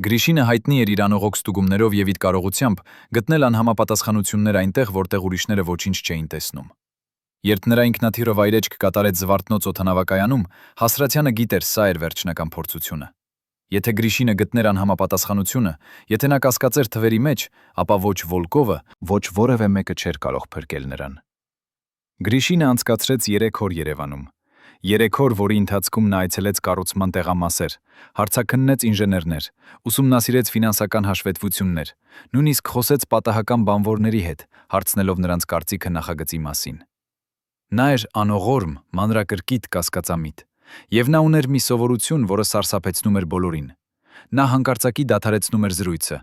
Գրիշինը հայտնի էր իր անողոք ստուգումներով եւ իր կարողությամբ գտնել անհամապատասխանություններ այնտեղ, որտեղ ուրիշները ոչինչ չէին տեսնում։ Երբ նրա ինքնաթիռը վայրեջք կատարեց Զվարթնոց օդանավակայանում, Հասրաթյանը գիտեր, սա էր վերջնական փորձությունը։ Եթե Գրիշինը գտներ անհամապատասխանությունը, եթե նա կասկածեր թվերի մեջ, ապա ոչ Վոլկովը, ոչ որևէ մեկը չէր կարող փրկել նրան։ Գրիշինը անցկացրեց 3 օր Երևանում։ 3 օր, որի ընթացքում նա այցելեց կառուցման տեղամասեր, հարցաքննեց ինժեներներ, ուսումնասիրեց ֆինանսական հաշվետվություններ, նույնիսկ խոսեց պատահական բանվորների հետ, հարցնելով նրանց կարծիքը նախագծի մասին։ Նա էր անողորմ, մանրակրկիտ կասկածամիտ, եւ նա ուներ մի սովորություն, որը սարսափեցնում էր բոլորին։ Նա հանկարծակի դադարեցնում էր զրույցը,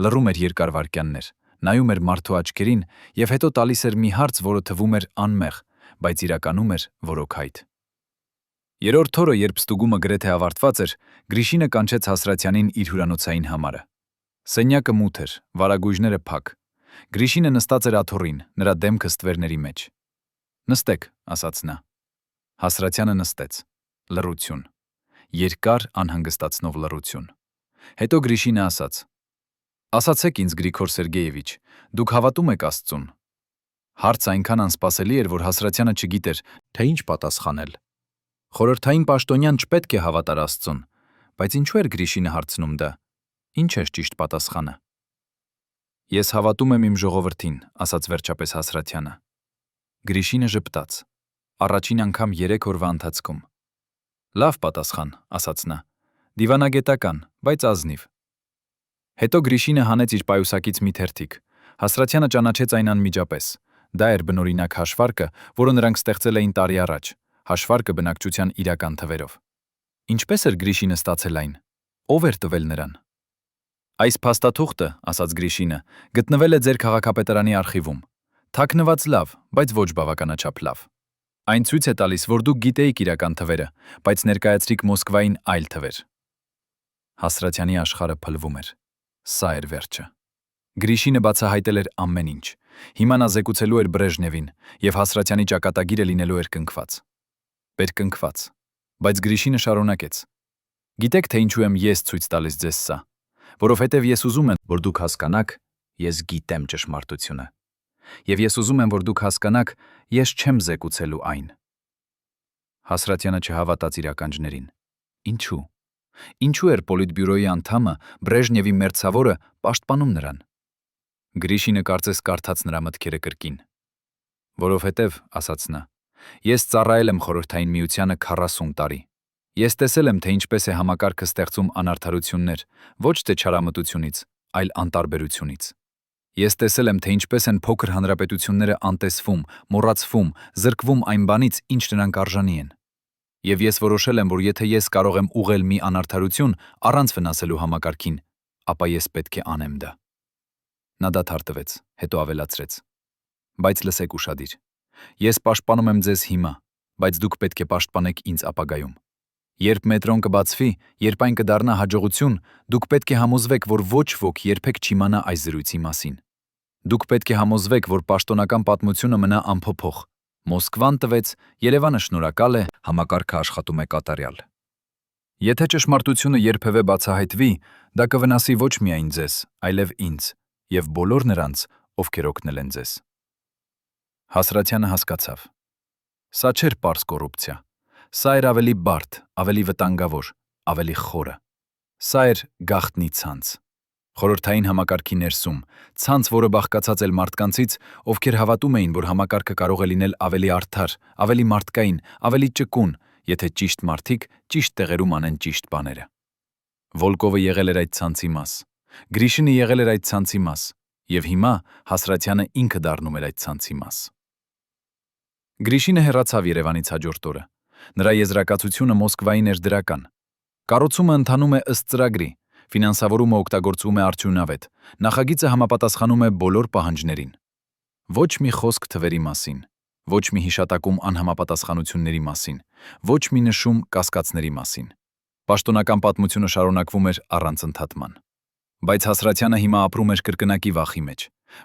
լռում էր երկար վայրկյաններ, նայում էր մարդու աչքերին եւ հետո տալիս էր մի հարց, որը թվում էր անմեղ, բայց իրականում էր որոքայթ։ Երրորդ օրը, երբ ստուգումը գրեթե ավարտված էր, Գրիշինը կանչեց Հասրաթյանին իր հյուրանոցային համարը։ Սենյակը մութ էր, վարագույժները փակ։ Գրիշինը նստած էր աթոռին, նրա դեմքը ստվերների մեջ։ «Նստեք», ասաց նա։ Հասրաթյանը նստեց։ Լռություն։ Երկար, անհանգստացնող լռություն։ Հետո Գրիշինը ասաց. «Ասացեք ինձ, Գրիգոր Սերգեյևիչ, դուք հավատում եք Աստծուն»։ Հարցը այնքան անսպասելի էր, որ Հասրաթյանը չգիտեր, թե ինչ պատասխանել։ Խորհրդային պաշտոնյան չպետք է հավատար Աստծուն, բայց ինչու էր Գրիշինը հարցնում դա։ Ինչ էր ճիշտ պատասխանը։ «Ես հավատում եմ իմ ժողովրդին», ասաց վերջապես Հասրաթյանը։ Գրիշինը ժպտաց։ Առաջին անգամ 3 օրվա ընթացքում։ «Լավ պատասխան», ասաց նա։ «Դիվանագետական, բայց ազնիվ»։ Հետո Գրիշինը հանեց իր պայուսակից մի թերթիկ։ Հասրաթյանը ճանաչեց այն անմիջապես։ Դա էր բնօրինակ հաշվարկը, որը նրանք ստեղծել էին տարի առաջ, հաշվարկը բնակչության իրական թվերով։ Ինչպես էր Գրիշինը ստացել այն։ Ով էր տվել նրան։ «Այս փաստաթուղթը», ասաց Գրիշինը, «գտնվել է ձեր քաղաքապետարանի արխիվում։ Թաքնված լավ, բայց ոչ բավականաչափ լավ։ Այն ցույց է տալիս, որ դուք գիտեիք իրական թվերը, բայց ներկայացրիք Մոսկվային այլ թվեր»։ Հասրաթյանի աշխարհը փլվում էր։ Սա էր վերջը։ Գրիշինը բացահայտել էր ամեն ինչ։ Հիմա նա զեկուցելու էր Բրեժնևին, եւ Հասրաթյանի ճակատագիրը լինելու էր կնքված։ Կնքված։ Բայց Գրիշինը շարունակեց. «Գիտեք, թե ինչու եմ ես ցույց տալիս ձեզ սա, որովհետև ես ուզում եմ, որ դուք հասկանաք, ես գիտեմ ճշմարտությունը։ Եվ ես ուզում եմ, որ դուք հասկանաք, ես չեմ զեկուցելու այն»։ Հասրաթյանը չհավատաց իր ականջներին։ Ինչու։ Ինչու էր Պոլիտբյուրոյի անդամը, Բրեժնևի մերձավորը պաշտպանում նրան։ Գրիշինը կարծես կարդաց նրա մտքերը կրկին։ «Որովհետև», ասաց նա, «ես ծառայել եմ Խորհրդային Միությանը 40 տարի։ Ես տեսել եմ, թե ինչպես է համակարգը ստեղծում անարդարություններ, ոչ թե չարամտությունից, այլ անտարբերությունից։ Ես տեսել եմ, թե ինչպես են փոքր հանրապետությունները անտեսվում, մոռացվում, զրկվում այն բանից, ինչ նրանք արժանի են։ Եվ ես որոշել եմ, որ եթե ես կարող եմ ուղղել մի անարդարություն առանց վնասելու համակարգին, ապա ես պետք է անեմ դա»։ Նա դադար տվեց, հետո ավելացրեց. «Բայց լսեք ուշադիր։ Ես պաշտպանում եմ ձեզ հիմա, բայց դուք պետք է պաշտպանեք ինձ ապագայում։ Երբ մետրոն կբացվի, երբ այն կդառնա հաջողություն, դուք պետք է համոզվեք, որ ոչ ոք երբեք չիմանա այս զրույցի մասին։ Դուք պետք է համոզվեք, որ պաշտոնական պատմությունը մնա անփոփոխ։ Մոսկվան տվեց, Երևանը շնորհակալ է, համակարգը աշխատում է կատարյալ։ Եթե ճշմարտությունը երբևէ բացահայտվի, դա կվնասի ոչ միայն ձեզ, այլև ինձ, եւ բոլոր նրանց, ովքեր օգնել են ձեզ։ Հասրաթյանը հասկացավ։ Սա չէր պարզ կոռուպցիա։ Սա էր ավելի բարդ, ավելի վտանգավոր, ավելի խորը։ Սա էր գաղտնի ցանց։ Խորհրդային համակարգի ներսում, ցանց, որը բաղկացած էր մարդկանցից, ովքեր հավատում էին, որ համակարգը կարող է լինել ավելի արդար, ավելի մարդկային, ավելի ճկուն, եթե ճիշտ մարդիկ ճիշտ տեղերում անեն ճիշտ բաները։ Վոլկովը եղել էր այդ ցանցի մաս։ Գրիշինը եղել էր այդ ցանցի մաս, եւ հիմա Հասրաթյանը ինքը դառնում էր այդ ցանցի մաս։ Գրիշինը հեռացավ Երևանից հաջորդ օրը։ Նրա եզրակացությունը Մոսկվային էր դրական։ Կառուցումը ընթանում է ըստ ծրագրի, ֆինանսավորումը օգտագործվում է արդյունավետ, նախագիծը համապատասխանում է բոլոր պահանջներին։ Ոչ մի խոսք թվերի մասին, ոչ մի հիշատակում անհամապատասխանությունների մասին, ոչ մի նշում կասկածների մասին։ Պաշտոնական պատմությունը շարունակվում էր առանց ընդհատման։ Բայց Հասրաթյանը հիմա ապրում էր կրկնակի վախի մեջ։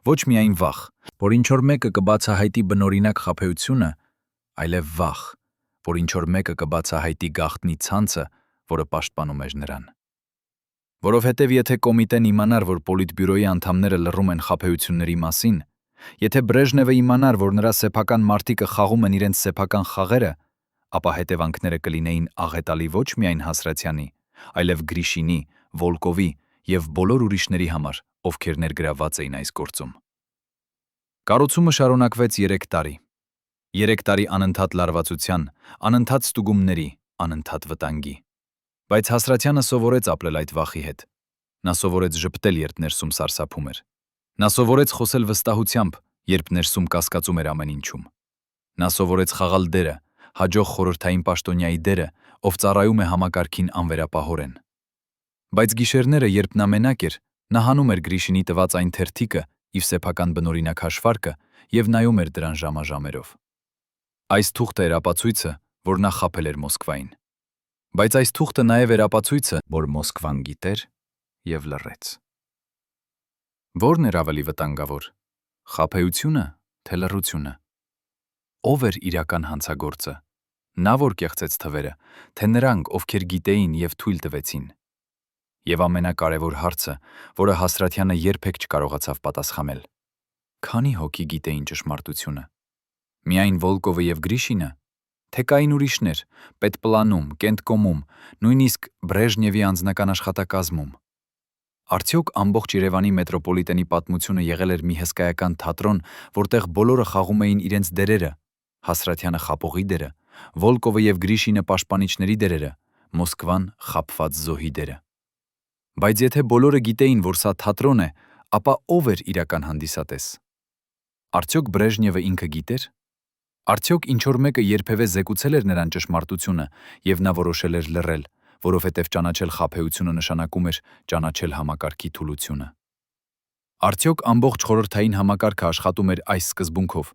Ոչ միայն վախ, որ ինչ-որ մեկը կբացահայտի բնօրինակ խաբեությունը, այլև վախ, որ ինչ-որ մեկը կբացահայտի գաղտնի ցանցը, որը պաշտպանում էր նրան։ Որովհետև եթե կոմիտեն իմանար, որ Պոլիտբյուրոյի անդամները լռում են խաբեությունների մասին, եթե Բրեժնևը իմանար, որ նրա սեփական մարտիկը խաղում են իրենց սեփական խաղերը, ապա հետևանքները կլինեին աղետալի ոչ միայն Հասրաթյանի, այլև Գրիշինի, Վոլկովի եւ բոլոր ուրիշների համար, ովքեր ներգրավված էին այս գործում։ Կառուցումը շարունակվեց 3 տարի։ 3 տարի անընդհատ լարվածության, անընդհատ ստուգումների, անընդհատ վտանգի։ Բայց Հասրաթյանը սովորեց ապրել այդ վախի հետ։ Նա սովորեց ժպտել, երբ ներսում սարսափում էր։ Նա սովորեց խոսել վստահությամբ, երբ ներսում կասկածում էր ամեն ինչում։ Նա սովորեց խաղալ դերը, հաջող խորհրդային պաշտոնյայի դերը, ով ծառայում է համակարգին անվերապահորեն։ Բայց գիշերները, երբ նա մենակ էր, նա հանում էր Գրիշինի տված այն թերթիկը, իր սեփական բնօրինակ հաշվարկը եւ նայում էր դրան ժամաժամերով։ Այս թուղթը էր ապացույցը, որ նա խաբել էր Մոսկվային։ Բայց այս թուղթը նաև էր ապացույցը, որ Մոսկվան գիտեր եւ լռեց։ Որն էր ավելի վտանգավոր՝ խաբեությունը, թե լռությունը։ Ո՞վ էր իրական հանցագործը։ Նա, որ կեղծեց թվերը, թե նրանք, ովքեր գիտեին եւ թույլ տվեցին։ Եվ ամենակարևոր հարցը, որը Հասրաթյանը երբեք չկարողացավ պատասխանել. քանի հոգի գիտեին ճշմարտությունը։ Միայն Վոլկովը եւ Գրիշինը, թե կային ուրիշներ, պետպլանում, կենտկոմում, նույնիսկ Բրեժնևի անձնական աշխատակազմում։ Արդյոք ամբողջ Երևանի մետրոպոլիտենի պատմությունը եղել էր մի հսկայական թատրոն, որտեղ բոլորը խաղում էին իրենց դերերը, Հասրաթյանը խաբողի դերը, Վոլկովը եւ Գրիշինը պաշտպանիչների դերերը, Մոսկվան խաբված զոհի դերը։ Բայց եթե բոլորը գիտեին, որ սա թատրոն է, ապա ով էր իրական հանդիսատես։ Արդյոք Բրեժնևը ինքը գիտեր։ Արդյոք ինչ-որ մեկը երբևէ զեկուցել էր նրան ճշմարտությունը, եւ նա որոշել էր լռել, որովհետև ճանաչել խաբեությունը նշանակում էր ճանաչել համակարգի թուլությունը։ Արդյոք ամբողջ խորհրդային համակարգը աշխատում էր այս սկզբունքով.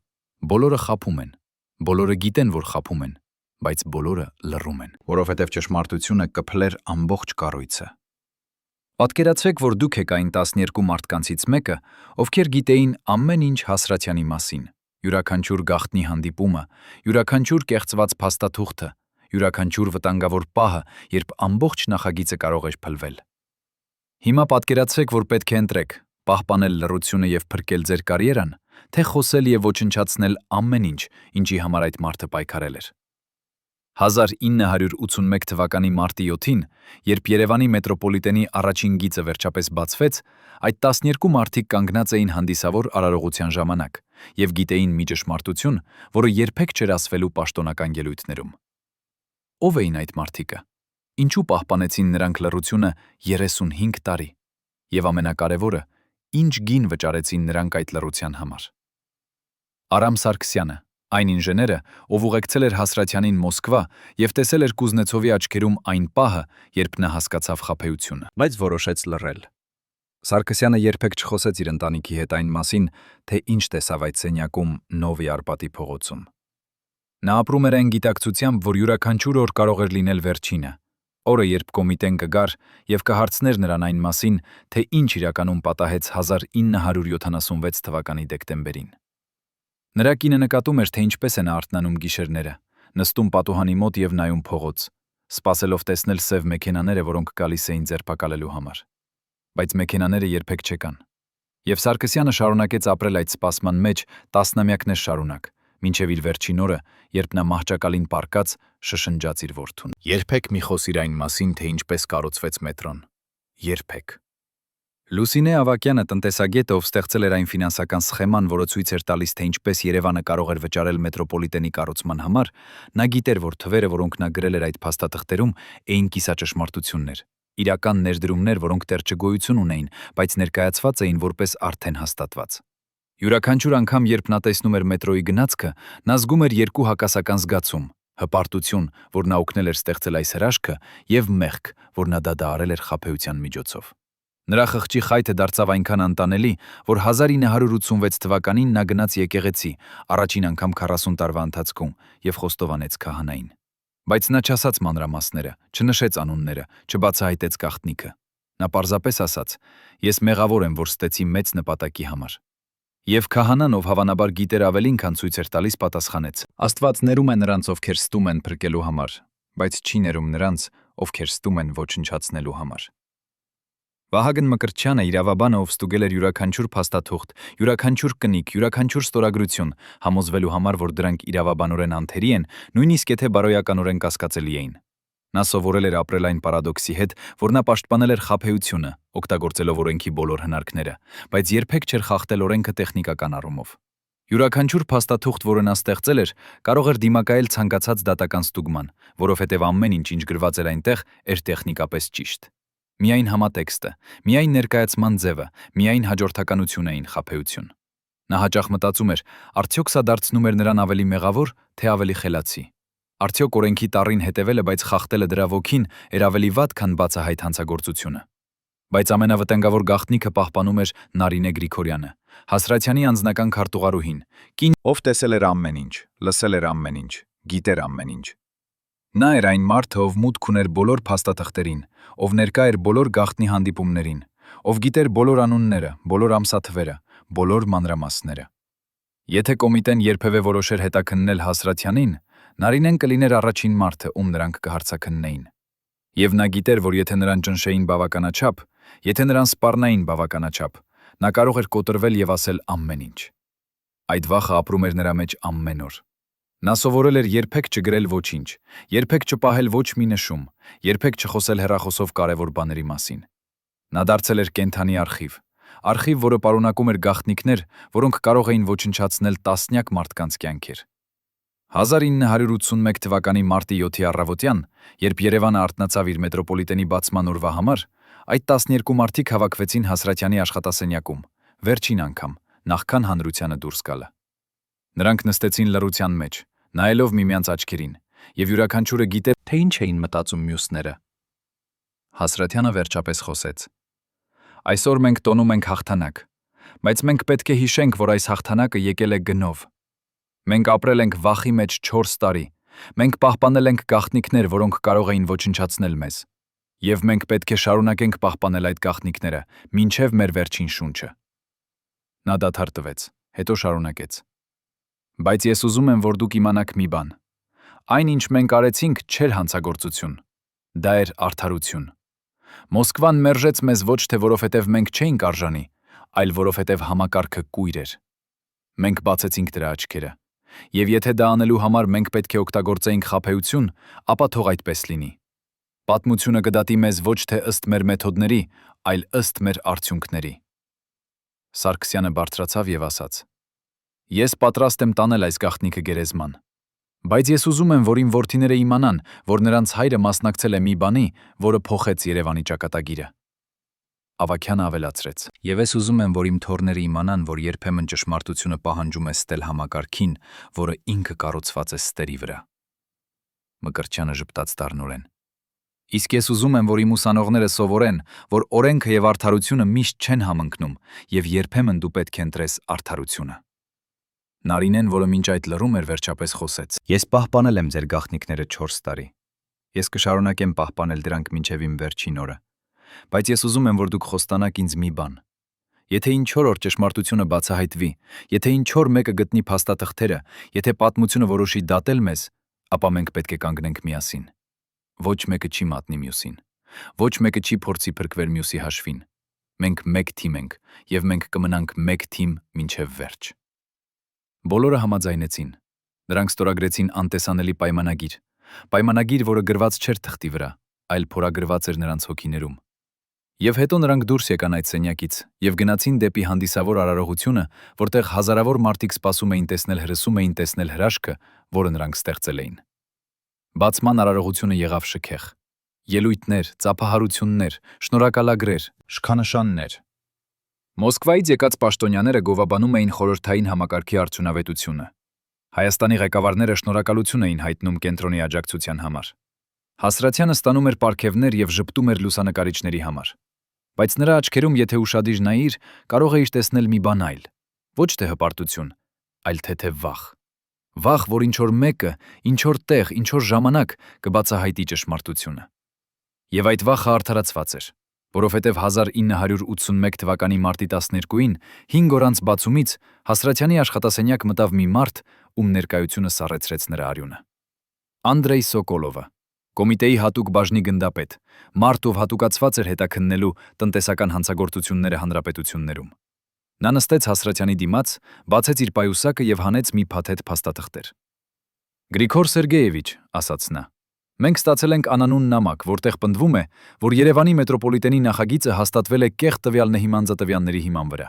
բոլորը խաբում են, բոլորը գիտեն, որ խաբում են, բայց բոլորը լռում են, որովհետև ճշմարտությունը կփլեր ամբողջ կառույցը։ Պատկերացրեք, որ դուք եք այն 12 մարդկանցից մեկը, ովքեր գիտեին ամեն ինչ Հասրաթյանի մասին, յուրաքանչյուր գաղտնի հանդիպումը, յուրաքանչյուր կեղծված փաստաթուղթը, յուրաքանչյուր վտանգավոր պահը, երբ ամբողջ նախագիծը կարող էր փլվել։ Հիմա պատկերացրեք, որ պետք է ընտրեք՝ պահպանել լռությունը եւ փրկել ձեր կարիերան, թե խոսել եւ ոչնչացնել ամեն ինչ, ինչի համար այդ մարդը պայքարել էր։ 1981 թվականի մարտի 7-ին, երբ Երևանի մետրոպոլիտենի առաջին գիծը վերջապես բացվեց, այդ 12 մարդիկ կանգնած էին հանդիսավոր արարողության ժամանակ եւ գիտեին մի ճշմարտություն, որը երբեք չէր ասվելու պաշտոնական ելույթներում։ Ո՞վ էին այդ մարդիկը։ Ինչու պահպանեցին նրանք լռությունը 35 տարի։ Եվ ամենակարևորը, ինչ գին վճարեցին նրանք այդ լռության համար։ Արամ Սարգսյանը, այն ինժեները, ով ուղեկցել էր Հասրաթյանին Մոսկվա եւ տեսել էր Կուզնեցովի աչքերում այն պահը, երբ նա հասկացավ խաբեությունը, բայց որոշեց լռել։ Սարգսյանը երբեք չխոսեց իր ընտանիքի հետ այն մասին, թե ինչ տեսավ այդ սենյակում Նովի Արպատի փողոցում։ Նա ապրում էր այն գիտակցությամբ, որ յուրաքանչյուր օր կարող էր լինել վերջինը։ Օրը, երբ կոմիտեն կգար եւ կհարցներ նրան այն մասին, թե ինչ իրականում պատահեց 1976 թվականի դեկտեմբերին։ Նրա կինը նկատում էր, թե ինչպես է նա արթնանում գիշերները, նստում պատուհանի մոտ եւ նայում փողոց, սպասելով տեսնել սև մեքենաները, որոնք գալիս էին ձերբակալելու համար։ Բայց մեքենաները երբեք չեկան։ Եվ Սարգսյանը շարունակեց ապրել այդ սպասման մեջ տասնամյակներ շարունակ, մինչև իր վերջին օրը, երբ նա մահճակալին պառկած շշնջաց իր որդուն. «Երբեք մի խոսիր այն մասին, թե ինչպես կառուցվեց մետրոն։ Երբեք»։ Լուսինե Ավագյանը, տնտեսագետը, ով ստեղծել էր այն ֆինանսական սխեման, որը ցույց էր տալիս, թե ինչպես Երևանը կարող էր վճարել մետրոպոլիտենի կառուցման համար, նա գիտեր, որ թվերը, որոնք նա գրել էր այդ փաստաթղթերում, էին կիսաճշմարտություններ, իրական ներդրումներ, որոնք դեռ չգոյություն ունեին, բայց ներկայացված էին որպես արդեն հաստատված։ Յուրաքանչյուր անգամ, երբ նա տեսնում էր մետրոյի գնացքը, նա զգում էր երկու հակասական զգացում՝ հպարտություն, որ նա օգնել էր ստեղծել այս հրաշքը, եւ մեղք, որ նա դա արել էր խաբեության միջոցով։ Նրա խղճի խայթը դարձավ այնքան անտանելի, որ 1986 թվականին նա գնաց եկեղեցի, առաջին անգամ 40 տարվա ընթացքում, եւ խոստովանեց քահանային։ Բայց նա չասաց մանրամասները, չնշեց անունները, չբացահայտեց գաղտնիքը։ Նա պարզապես ասաց. «Ես մեղավոր եմ, որ ստեցի մեծ նպատակի համար»։ Եվ քահանան, ով հավանաբար գիտեր ավելին, քան ցույց էր տալիս, պատասխանեց. «Աստված ներում է նրանց, ովքեր ստում են փրկելու համար, բայց չի ներում նրանց, ովքեր ստում են ոչնչացնելու համար»։ Վահագն Մկրտչյանը, իրավաբանը, ով ստուգել էր յուրաքանչյուր փաստաթուղթ, յուրաքանչյուր կնիկ, յուրաքանչյուր ստորագրություն, համոզվելու համար, որ դրանք իրավաբանորեն անթերի են, նույնիսկ եթե բարոյականորեն կասկածելի էին։ Նա սովորել էր ապրել այն պարադոքսի հետ, որ նա պաշտպանել էր խաբեությունը, օգտագործելով օրենքի բոլոր հնարքները, բայց երբեք չէր խախտել օրենքը տեխնիկական առումով։ Յուրաքանչյուր փաստաթուղթ, որը նա ստեղծել էր, կարող էր դիմակայել ցանկացած դատական ստուգման, որովհետև ամեն ինչ, ինչ գրված էր այնտեղ, էր տեխնիկապես ճիշտ։ Միայն համատեքստը, միայն ներկայացման ձևը, միայն հաջորդականություն էին խաբեություն։ Նա հաճախ մտածում էր, արդյոք սա դարձնում էր նրան ավելի մեղավոր, թե ավելի խելացի։ Արդյոք օրենքի տառին հետևելը, բայց խախտելը դրա ոգին էր ավելի վատ, քան բացահայտ հանցագործությունը։ Բայց ամենավտանգավոր գաղտնիքը պահպանում էր Նարինե Գրիգորյանը, Հասրաթյանի անձնական քարտուղարուհին, կին, ով տեսել էր ամեն ինչ, լսել էր ամեն ինչ, գիտեր ամեն ինչ։ Նա էր այն մարդը, ով մուտք ուներ բոլոր փաստաթղթերին, ով ներկա էր բոլոր գաղտնի հանդիպումներին, ով գիտեր բոլոր անունները, բոլոր ամսաթվերը, բոլոր մանրամասները։ Եթե կոմիտեն երբևէ որոշեր հետաքննել Հասրաթյանին, Նարինեն կլիներ առաջին մարդը, ում նրանք կհարցաքննեին։ Եվ նա գիտեր, որ եթե նրան ճնշեին բավականաչափ, եթե նրան սպառնային բավականաչափ, նա կարող էր կոտրվել եւ ասել ամեն ինչ։ Այդ վախը ապրում էր նրա մեջ ամեն օր։ Նա սովորել էր երբեք չգրել ոչինչ, երբեք չպահել ոչ մի նշում, երբեք չխոսել հեռախոսով կարևոր բաների մասին։ Նա դարձել էր կենդանի արխիվ, որը պարունակում էր գաղտնիքներ, որոնք կարող էին ոչնչացնել տասնյակ մարդկանց կյանքեր։ 1981 թվականի մարտի 7-ի առավոտյան, երբ Երևանը արթնացավ իր մետրոպոլիտենի բացման օրվա համար, այդ 12 մարդիկ հավաքվեցին Հասրաթյանի աշխատասենյակում, վերջին անգամ, նախքան հանրությանը դուրս գալը։ Նրանք նստեցին լռության մեջ, նայելով միմյանց աչքերին, եւ յուրաքանչյուրը գիտեր, թե ինչ էին մտածում մյուսները։ Հասրաթյանը վերջապես խոսեց. «Այսօր մենք տոնում ենք հաղթանակ, բայց մենք պետք է հիշենք, որ այս հաղթանակը եկել է գնով։ Մենք ապրել ենք վախի մեջ 4 տարի, մենք պահպանել ենք գաղտնիքներ, որոնք կարող էին ոչնչացնել մեզ, եւ մենք պետք է շարունակենք պահպանել այդ գաղտնիքները, մինչեւ մեր վերջին շունչը»։ Նա դադար տվեց, հետո շարունակեց. «Բայց ես ուզում եմ, որ դուք իմանաք մի բան. այն, ինչ մենք արեցինք, չէր հանցագործություն, դա էր արդարություն։ Մոսկվան մերժեց մեզ ոչ թե որովհետև մենք չէինք արժանի, այլ որովհետև համակարգը կույր էր։ Մենք բացեցինք դրա աչքերը, եւ եթե դա անելու համար մենք պետք է օգտագործեինք խաբեություն, ապա թող այդպես լինի։ Պատմությունը կդատի մեզ ոչ թե ըստ մեր մեթոդների, այլ ըստ մեր արդյունքների»։ Սարգսյանը բարձրացավ եւ ասաց. «Ես պատրաստ եմ տանել այս գաղտնիքը գերեզման, բայց ես ուզում եմ, որ իմ որդիները իմանան, որ նրանց հայրը մասնակցել է մի բանի, որը փոխեց Երևանի ճակատագիրը»։ Ավագյանը ավելացրեց. «Եվ ես ուզում եմ, որ իմ թոռները իմանան, որ երբեմն ճշմարտությունը պահանջում է ստել համակարգին, որը ինքը կառուցված է ստերի վրա»։ Մկրտչյանը ժպտաց դառնորեն. «Իսկ ես ուզում եմ, որ իմ ուսանողները սովորեն, որ օրենքը եւ արդարությունը միշտ չեն համընկնում, եւ երբեմն դու պետք է ընտրես արդարությունը»։ Նարինեն, որը մինչ այդ լռում էր, վերջապես խոսեց. Ես պահպանել եմ ձեր գաղտնիքները 4 տարի։ Ես կշարունակեմ պահպանել դրանք մինչև իմ վերջին օրը։ Բայց ես ուզում եմ, որ դուք խոստանաք ինձ մի բան։ Եթե ինչ-որ օր ճշմարտությունը բացահայտվի, եթե ինչ-որ մեկը գտնի փաստաթղթերը, եթե պատմությունը որոշի դատել մեզ, ապա մենք պետք է կանգնենք միասին։ Ոչ մեկը չի մատնի մյուսին։ Ոչ մեկը չի փորձի փրկվել մյուսի հաշվին։ Մենք մեկ թիմ ենք, եւ մենք կմնանք մեկ թիմ մինչև վերջ։ Բոլորը համաձայնեցին։ Նրանք ստորագրեցին անտեսանելի պայմանագիր։ Պայմանագիր, որը գրված չէր թղթի վրա, այլ փորագրված էր նրանց հոգիներում։ Եվ հետո նրանք դուրս եկան այդ սենյակից եւ գնացին դեպի հանդիսավոր արարողությունը, որտեղ հազարավոր մարդիկ սպասում էին տեսնել հրաշքը, որը նրանք ստեղծել էին։ Բացման արարողությունը եղավ շքեղ։ Ելույթներ, ծափահարություններ, շնորհակալագրեր, շքանշաններ։ Մոսկվայից եկած պաշտոնյաները գովաբանում էին խորհրդային համակարգի արդյունավետությունը։ Հայաստանի ղեկավարները շնորհակալություն էին հայտնում կենտրոնի աջակցության համար։ Հասրատյանը ստանում էր պարգևներ եւ ժպտում էր լուսանկարիչների համար։ Բայց նրա աչքերում, եթե ուշադիր նայիր, կարող էիր տեսնել մի բան այլ։ Ոչ թե հպարտություն, այլ թեթև վախ։ Վախ, որ ինչ-որ մեկը, ինչ-որ տեղ, ինչ-որ ժամանակ կբացահայտի ճշմարտությունը։ Եվ այդ վախը արդարացված էր, որովհետև 1981 թվականի մարտի 12-ին, 5 օր անց բացումից, Հասրատյանի աշխատասենյակ մտավ մի մարդ, ում ներկայությունը սառեցրեց նրա արյունը։ Անդրեյ Սոկոլովը, կոմիտեի հատուկ բաժնի գնդապետ, մարդ, ով հատուկացված էր հետաքննելու տնտեսական հանցագործությունները հանրապետություններում։ Նա նստեց Հասրատյանի դիմաց, բացեց իր պայուսակը եւ հանեց մի փաթեթ փաստաթղթեր։ Գրիգոր Սերգեևիչ, ասաց նա, մենք ստացել ենք անանուն նամակ, որտեղ պնդվում է, որ Երևանի մետրոպոլիտենի նախագիծը հաստատվել է կեղծ տվյալների հիմանձատվյալների հիման վրա։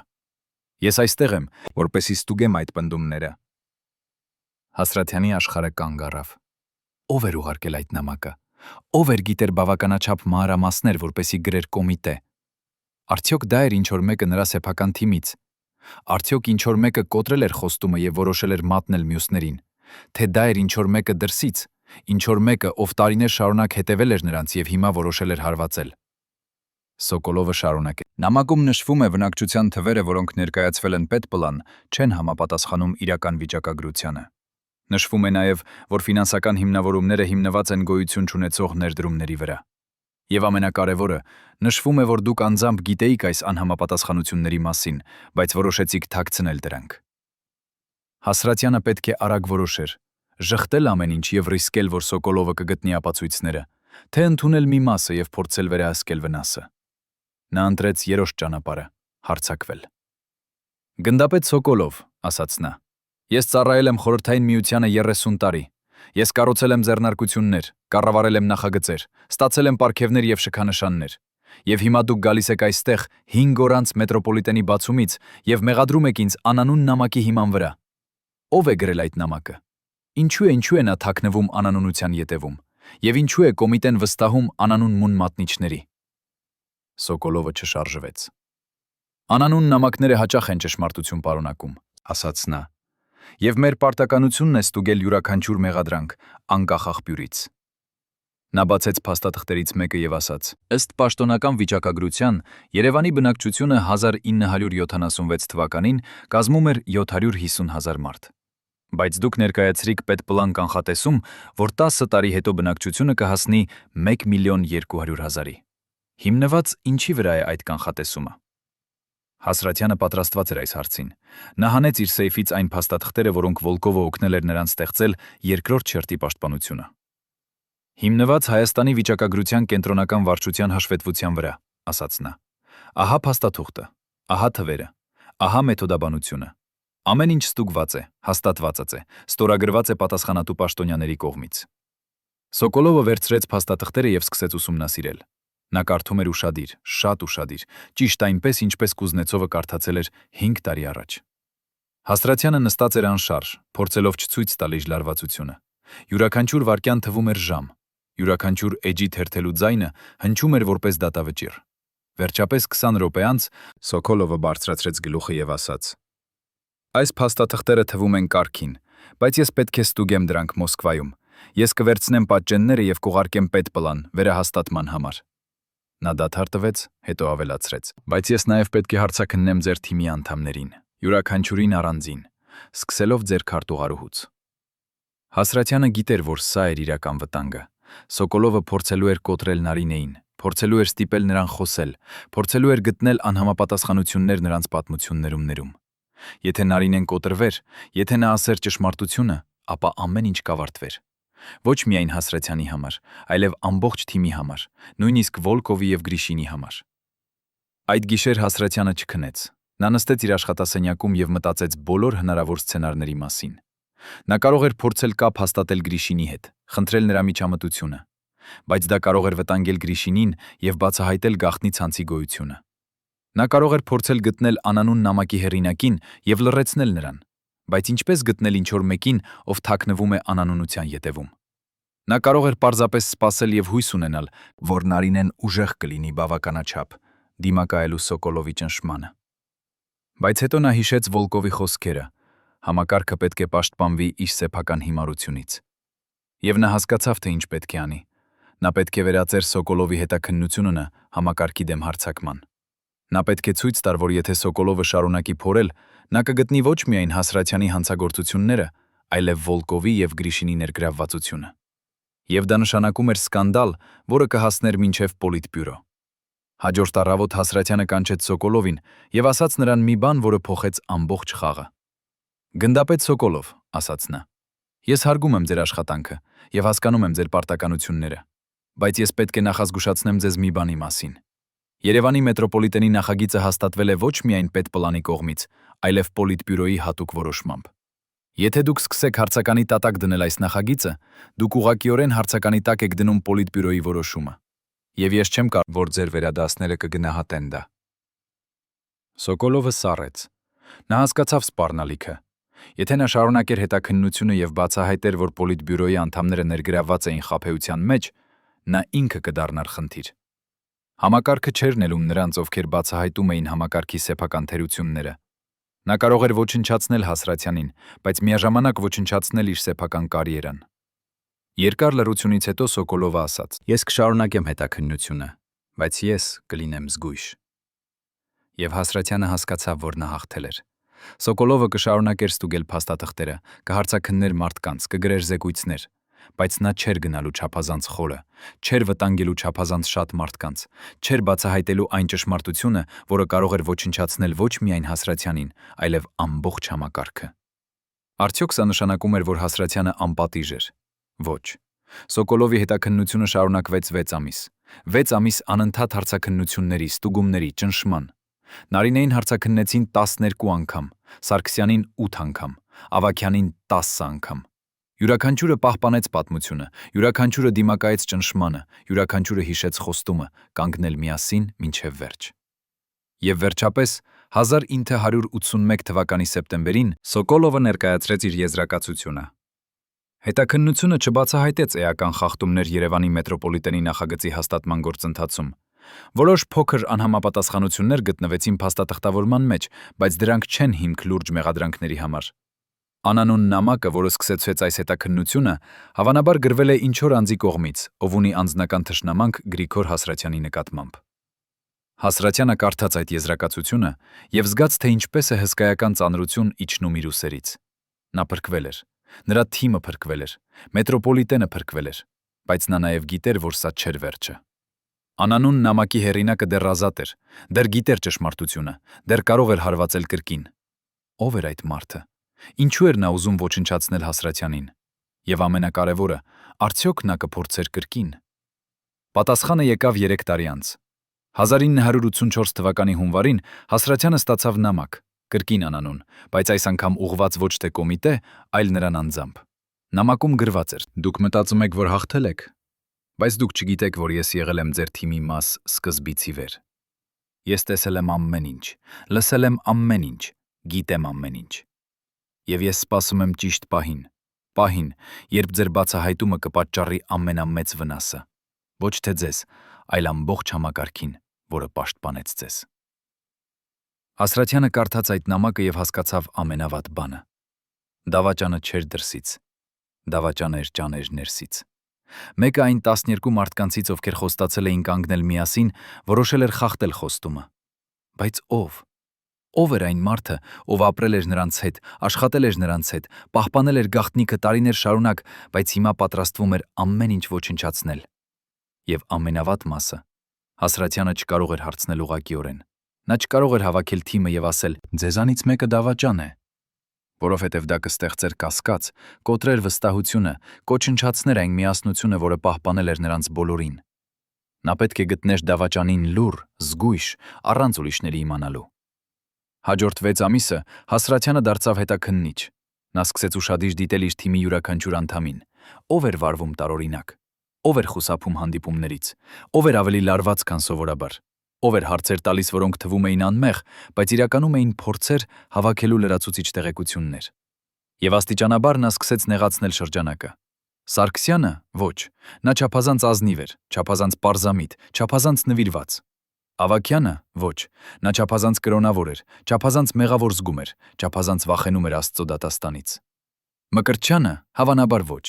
Ես այստեղ եմ, որպեսզի ստուգեմ այդ պնդումները։ Հասրատյանի աշխարհը կանգ առավ։ Ով էր ուղարկել այդ նամակը։ Ով էր գիտեր բավականաչափ մանրամասներ, որպեսզի գրեր կոմիտե։ Արդյոք դա էր ինչ-որ մեկը նրա սեփական թիմից։ Արդյոք ինչ-որ մեկը կոտրել էր խոստումը եւ որոշել էր մատնել մյուսներին։ Թե դա էր ինչ-որ մեկը դրսից, ինչ-որ մեկը, ով տարիներ շարունակ հետևել էր նրանց եւ հիմա որոշել էր հարվածել։ Սոկոլովը շարունակեց. Նամակում նշվում է բնակչության թվերը, որոնք ներկայացվել են պետպլան, չեն համապատասխանում իրական վիճակագրությանը։ Նշվում է նաև, որ ֆինանսական հիմնավորումները հիմնված են գոյություն չունեցող ներդրումների վրա։ Եվ ամենակարևորը, նշվում է, որ դուք անձամբ գիտեիք այս անհամապատասխանությունների մասին, բայց որոշեցիք թաքցնել դրանք։ Հասրատյանը պետք է արագ որոշեր, ժխտել ամեն ինչ եւ ռիսկել, որ Սոկոլովը կգտնի ապացույցները, թե ընդունել մի մասը եւ փորձել վերահսկել վնասը։ Նա ընտրեց երրորդ ճանապարհը՝ հարձակվել։ Գնդապետ Սոկոլով, ասաց նա, ես ծառայել եմ Խորհրդային Միությանը 30 տարի։ Ես կառուցել եմ ձեռնարկություններ, կառավարել եմ նախագծեր, ստացել եմ պարգևներ եւ շքանշաններ։ Եվ հիմա դուք գալիս եք այստեղ 5 օր անց մետրոպոլիտենի բացումից եւ մեղադրում եք ինձ անանուն նամակի հիման վրա։ Ով է գրել այդ նամակը։ Ինչու է նա թաքնվում անանունության ետևում։ Եվ ինչու է կոմիտեն վստահում անանուն մուն մատնիչների։ Սոկոլովը չշարժվեց։ Անանուն նամակները հաճախ են ճշմարտություն պարունակում, ասաց նա։ Եվ մեր պարտականությունն է ստուգել յուրաքանչյուր մեղադրանք, անկախ աղբյուրից։ Նա բացեց փաստաթղթերից մեկը եւ ասաց. ըստ պաշտոնական վիճակագրության, Երևանի բնակչությունը 1976 թվականին կազմում էր 750,000 մարդ։ Բայց դուք ներկայացրիք պետպլան կանխատեսում, որ 10 տարի հետո բնակչությունը կհասնի 1,200,000-ի։ Հիմնված ինչի վրա է այդ կանխատեսումը։ Հասրատյանը պատրաստված էր այս հարցին։ Նա հանեց իր սեյֆից այն փաստաթղթերը, որոնք Վոլկովը օգնել էր նրան ստեղծել երկրորդ շերտի պաշտպանությունը։ Հիմնված Հայաստանի վիճակագրության կենտրոնական վարչության հաշվետվության վրա, ասաց նա։ Ահա փաստաթուղթը, ահա թվերը, ահա մեթոդաբանությունը։ Ամեն ինչ ստուգված է, հաստատված է, ստորագրված է պատասխանատու պաշտոնյաների կողմից։ Սոկոլովը վերցրեց փաստաթղթերը եւ սկսեց ուսումնասիրել։ Նա կարդում էր ուշադիր, շատ ուշադիր, ճիշտ այնպես, ինչպես Կուզնեցովը կարդացել էր 5 տարի առաջ։ Հասրատյանը նստած էր անշարժ, փորձելով չցույց տալ իր լարվածությունը։ Յուրաքանչյուր վայրկյան թվում էր ժամ, յուրաքանչյուր էջի թերթելու ձայնը հնչում էր որպես դատավճիռ։ Վերջապես 20 րոպե անց Սոկոլովը բարձրացրեց գլուխը եւ ասաց. Այս փաստաթղթերը թվում են կարգին, բայց ես պետք է ստուգեմ դրանք Մոսկվայում։ Ես կվերցնեմ պատճենները եւ կուղարկեմ պետպլան վերահաստատման համար։ Նա դադար տվեց, հետո ավելացրեց. բայց ես նաև պետք է հարցաքննեմ ձեր թիմի անդամներին, յուրաքանչյուրին առանձին, սկսելով ձեր քարտուղարուհուց։ Հասրատյանը գիտեր, որ սա էր իրական վտանգը։ Սոկոլովը փորձելու էր կոտրել Նարինեին, փորձելու էր ստիպել նրան խոսել, փորձելու էր գտնել անհամապատասխանություններ նրանց պատմություններում։ Եթե Նարինեն կոտրվեր, եթե նա ասեր ճշմարտությունը, ապա ամեն ինչ կավարտվեր։ Ոչ միայն Հասրատյանի համար, այլև ամբողջ թիմի համար, նույնիսկ Վոլկովի եւ Գրիշինի համար։ Այդ գիշեր Հասրատյանը չքնեց։ Նա նստեց իր աշխատասենյակում եւ մտածեց բոլոր հնարավոր սցենարների մասին։ Նա կարող էր փորձել կապ հաստատել Գրիշինի հետ, խնդրել նրա միջամտությունը, բայց դա կարող էր վտանգել Գրիշինին եւ բացահայտել գաղտնի ցանցի գոյությունը։ Նա կարող էր փորձել գտնել անանուն նամակի հեղինակին եւ լռեցնել նրան, բայց ինչպես գտնել ինչ-որ մեկին, ով թաքնվում է անանունության ետևում։ Նա կարող էր պարզապես սպասել եւ հույս ունենալ, որ Նարինեն ուժեղ կլինի բավականաչափ դիմակայելու Սոկոլովի ճնշմանը։ Բայց հետո նա հիշեց Վոլկովի խոսքերը. համակարգը պետք է պաշտպանվի իր սեփական հիմարությունից։ Եվ նա հասկացավ, թե ինչ պետք է անի։ Նա պետք է վերածեր Սոկոլովի հետաքննությունը համակարգի դեմ հարձակման։ Նա պետք է ցույց տար, որ եթե Սոկոլովը շարունակի փորել, նա կգտնի ոչ միայն Հասրատյանի հանցագործությունները, այլև Վոլկովի եւ Գրիշինի ներգրավվածությունը։ Եվ դա նշանակում էր սկանդալ, որը կհասներ մինչև Պոլիտբյուրո։ Հաջորդ առավոտ Հասրատյանը կանչեց Սոկոլովին եւ ասաց նրան մի բան, որը փոխեց ամբողջ խաղը։ «Գնդապետ Սոկոլով», ասաց նա, «ես հարգում եմ ձեր աշխատանքը եւ հասկանում եմ ձեր պարտականությունները, բայց ես պետք է նախազգուշացնեմ ձեզ մի բանի մասին։ Երևանի մետրոպոլիտենի նախագիծը հաստատվել է ոչ միայն պետպլանի կողմից, այլև Պոլիտբյուրոյի հատուկ որոշմամբ։ Եթե դուք սկսեք հարցականի տատակ դնել այս նախագիծը, դուք ուղղակիորեն հարցականի տակ եք դնում Պոլիտբյուրոյի որոշումը։ Եվ ես չեմ կարող, որ ձեր վերադասները կգնահատեն դա»։ Սոկոլովը սառեց։ Նա հասկացավ սպառնալիքը։ Եթե նա շարունակեր հետաքննությունը եւ բացահայտեր, որ Պոլիտբյուրոյի անդամները ներգրավված էին խաբեության մեջ, նա ինքը կդառնար խնդիր։ Համակարգը չէր նելում նրանց, ովքեր բացահայտում էին համակարգի սեփական թերությունները։ Նա կարող էր ոչնչացնել Հասրատյանին, բայց միաժամանակ ոչնչացնել իր սեփական կարիերան։ Երկար լռությունից հետո Սոկոլովը ասաց. «Ես կշարունակեմ հետաքննությունը, բայց ես կլինեմ զգույշ»։ Եվ Հասրատյանը հասկացավ, որ նա հաղթել էր։ Սոկոլովը կշարունակեր ստուգել փաստաթղթերը, կհարցաքններ մարդկանց, կգրեր զեկույցներ, բայց նա չէր գնալու չափազանց խորը, չէր վտանգելու չափազանց շատ մարդկանց, չէր բացահայտելու այն ճշմարտությունը, որը կարող էր ոչնչացնել ոչ միայն Հասրատյանին, այլև ամբողջ համակարգը։ Արդյոք սա նշանակում էր, որ Հասրատյանը անպատիժ էր։ Ոչ։ Սոկոլովի հետաքննությունը շարունակվեց 6 ամիս։ 6 ամիս անընդհատ հարցաքննությունների, ստուգումների, ճնշման։ Նարինեին հարցաքննեցին 12 անգամ, Սարգսյանին 8 անգամ, Ավագյանին 10 անգամ։ Յուրաքանչյուրը պահպանեց պատմությունը, յուրաքանչյուրը դիմակայեց ճնշմանը, յուրաքանչյուրը հիշեց խոստումը կանգնել միասին մինչև վերջ։ Եվ վերջապես 1981 թվականի սեպտեմբերին Սոկոլովը ներկայացրեց իր եզրակացությունը։ Հետաքննությունը չբացահայտեց էական խախտումներ Երևանի մետրոպոլիտենի նախագծի հաստատման գործընթացում։ Որոշ փոքր անհամապատասխանություններ գտնվեցին փաստաթղթավորման մեջ, բայց դրանք չեն հիմք լուրջ մեղադրանքների համար։ Անանուն նամակը, որը սկսեցվեց այս հետաքննությունը, հավանաբար գրվել է ինչ-որ անձի կողմից, ով ունի անձնական թշնամանք Գրիգոր Հասրատյանի նկատմամբ։ Հասրատյանը կարդաց այդ եզրակացությունը եւ զգաց, թե ինչպես է հսկայական ծանրություն իջնում իր ուսերից։ Նա փրկվել էր։ Նրա թիմը փրկվել էր, մետրոպոլիտենը փրկվել էր, բայց նա նաև գիտեր, որ սա չէր վերջը։ Անանուն նամակի հեղինակը դեռ ազատ էր, դեռ գիտեր ճշմարտությունը, դեռ կարող էր հարվածել կրկին։ Ո՞վ էր այդ մարդը։ Ինչու էր նա ուզում ոչնչացնել Հասրատյանին։ Եվ ամենակարևորը, արդյոք նա կփորձեր կրկին։ Պատասխանը եկավ 3 տարի անց։ 1984 թվականի հունվարին Հասրատյանը ստացավ նամակ, կրկին անանուն, բայց այս անգամ ուղղված ոչ թե կոմիտե, այլ նրան անձամբ։ Նամակում գրված էր. «Դուք մտածում եք, որ հաղթել եք, բայց դուք չգիտեք, որ ես եղել եմ ձեր թիմի մաս սկզբից ի վեր։ Ես տեսել եմ ամեն ինչ, լսել եմ ամեն ինչ, գիտեմ ամեն ինչ։ Եվ ես սպասում եմ ճիշտ պահին, երբ ձեր բացահայտումը կպատճառի ամենամեծ վնասը, ոչ թե ձեզ, այլ ամբողջ համակարգին, որը պաշտպանեց ձեզ»։ Հասրատյանը կարդաց այդ նամակը եւ հասկացավ ամենավատ բանը։ Դավաճանը չէր դրսից, դավաճանը էր ճաներ ներսից։ Մեկը այն 12 մարդկանցից, ովքեր խոստացել էին կանգնել միասին, որոշել էր խախտել խոստումը։ Բայց ով։ Ով էր այն մարդը, ով ապրել էր նրանց հետ, աշխատել էր նրանց հետ, պահպանել էր գաղտնիքը տարիներ շարունակ, բայց հիմա պատրաստվում էր ամեն ինչ ոչնչացնել։ Եվ ամենավատ մասը Հասրատյանը չկարող էր հարցնել ուղղակիորեն։ Նա չկարող էր հավաքել թիմը եւ ասել. «Ձեզանից մեկը դավաճան է», որովհետև դա կստեղծեր կասկած, կոտրեր վստահությունը, կոչնչացներ այն միասնությունը, որը պահպանել էր նրանց բոլորին։ Նա պետք է գտներ դավաճանին լուռ, զգույշ, առանց ուրիշների իմանալու։ Հաջորդ 6 ամիսը Հասրատյանը դարձավ հետաքննիչ։ Նա սկսեց ուշադիր դիտել իր թիմի յուրաքանչյուր անդամին։ Ով էր վարվում տարօրինակ, ով էր խուսափում հանդիպումներից, ով էր ավելի լարված, քան սովորաբար, ով էր հարցեր տալիս, որոնք թվում էին անմեղ, բայց իրականում էին փորձեր հավաքելու լրացուցիչ տեղեկություններ։ Եվ աստիճանաբար նա սկսեց նեղացնել շրջանակը։ Սարգսյանը ոչ, նա չափազանց ազնիվ էր, չափազանց պարզամիտ, չափազանց նվիրված։ Ավագյանը ոչ, նա չափազանց կրոնավոր էր, չափազանց մեղավոր զգում էր, չափազանց վախենում էր Աստծո դատաստանից։ Մկրտչյանը հավանաբար ոչ,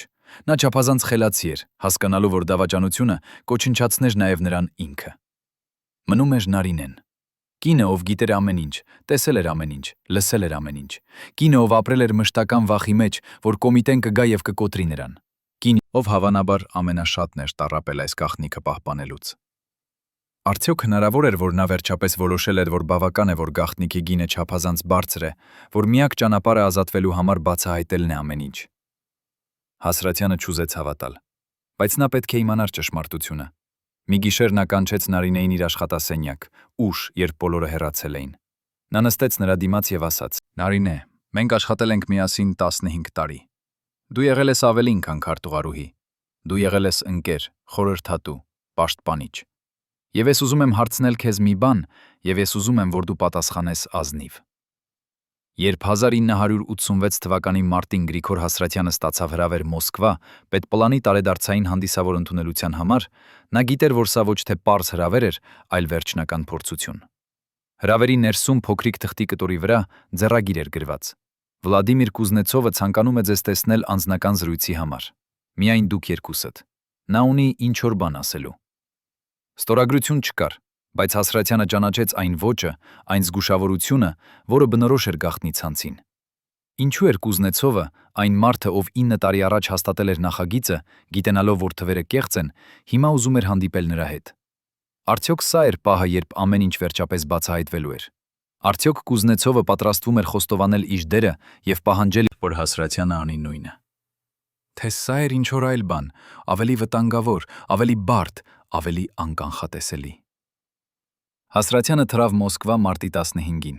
նա չափազանց խելացի էր, հասկանալու, որ դավաճանությունը կոչնչացներ նաև նրան ինքը։ Մնում էր Նարինեն։ Կինը, ով գիտեր ամեն ինչ, տեսել էր ամեն ինչ, լսել էր ամեն ինչ։ Կինը, ով ապրել էր մշտական վախի մեջ, որ կոմիտեն կգա եւ կկոտրի նրան։ Կին, ով հավանաբար ամենաշատն էր տառապել այս գաղտնիքը պահպանելուց։ Արդյոք հնարավոր էր, որ նա վերջապես որոշել էր, որ բավական է, որ գաղտնիքի գինը չափազանց բարձր է, որ միակ ճանապարհը ազատվելու համար բացահայտելն է ամեն ինչ։ Հասրատյանը չուզեց հավատալ, բայց նա պետք է իմանար ճշմարտությունը։ Մի գիշեր նա կանչեց Նարինեին իր աշխատասենյակ, ուշ, երբ բոլորը հեռացել էին։ Նա նստեց նրա դիմաց եւ ասաց. «Նարինե, մենք աշխատել ենք միասին 15 տարի։ Դու եղել ես ավելին, քան քարտուղարուհի։ Դու եղել ես ընկեր, խորհրդատու, պաշտպանիչ։ Եվ ես ուզում եմ հարցնել քեզ մի բան, եւ ես ուզում եմ, որ դու պատասխանես ազնիվ»։ Երբ 1986 թվականի մարտին Գրիգոր Հասրատյանը ստացավ հրավեր Մոսկվա պետպլանի տարեդարձային հանդիսավոր ընդունելության համար, նա գիտեր, որ սա ոչ թե պարզ հրավեր էր, այլ վերջնական փորձություն։ Հրավերի ներսում փոքրիկ թղթի կտորի վրա ձեռագիր էր գրված. «Վլադիմիր Կուզնեցովը ցանկանում է ձեզ տեսնել անձնական զրույցի համար։ Միայն դուք երկուսդ։ Նա ունի ինչ-որ բան ասելու»։ Ստորագրություն չկար, բայց Հասրատյանը ճանաչեց այն ոճը, այն զգուշավորությունը, որը բնորոշ էր գաղտնի ցանցին։ Ինչու էր Կուզնեցովը, այն մարդը, ով 9 տարի առաջ հաստատել էր նախագիծը, գիտենալով, որ թվերը կեղծ են, հիմա ուզում էր հանդիպել նրա հետ։ Արդյոք սա էր պահը, երբ ամեն ինչ վերջապես բացահայտվելու էր։ Արդյոք Կուզնեցովը պատրաստվում էր խոստովանել իր դերը եւ պահանջել, որ Հասրատյանը անի նույնը։ Թե սա էր ինչ-որ այլ բան, ավելի վտանգավոր, ավելի բարդ, ավելի անկանխատեսելի։ Հասրատյանը թռավ Մոսկվա մարտի 15-ին։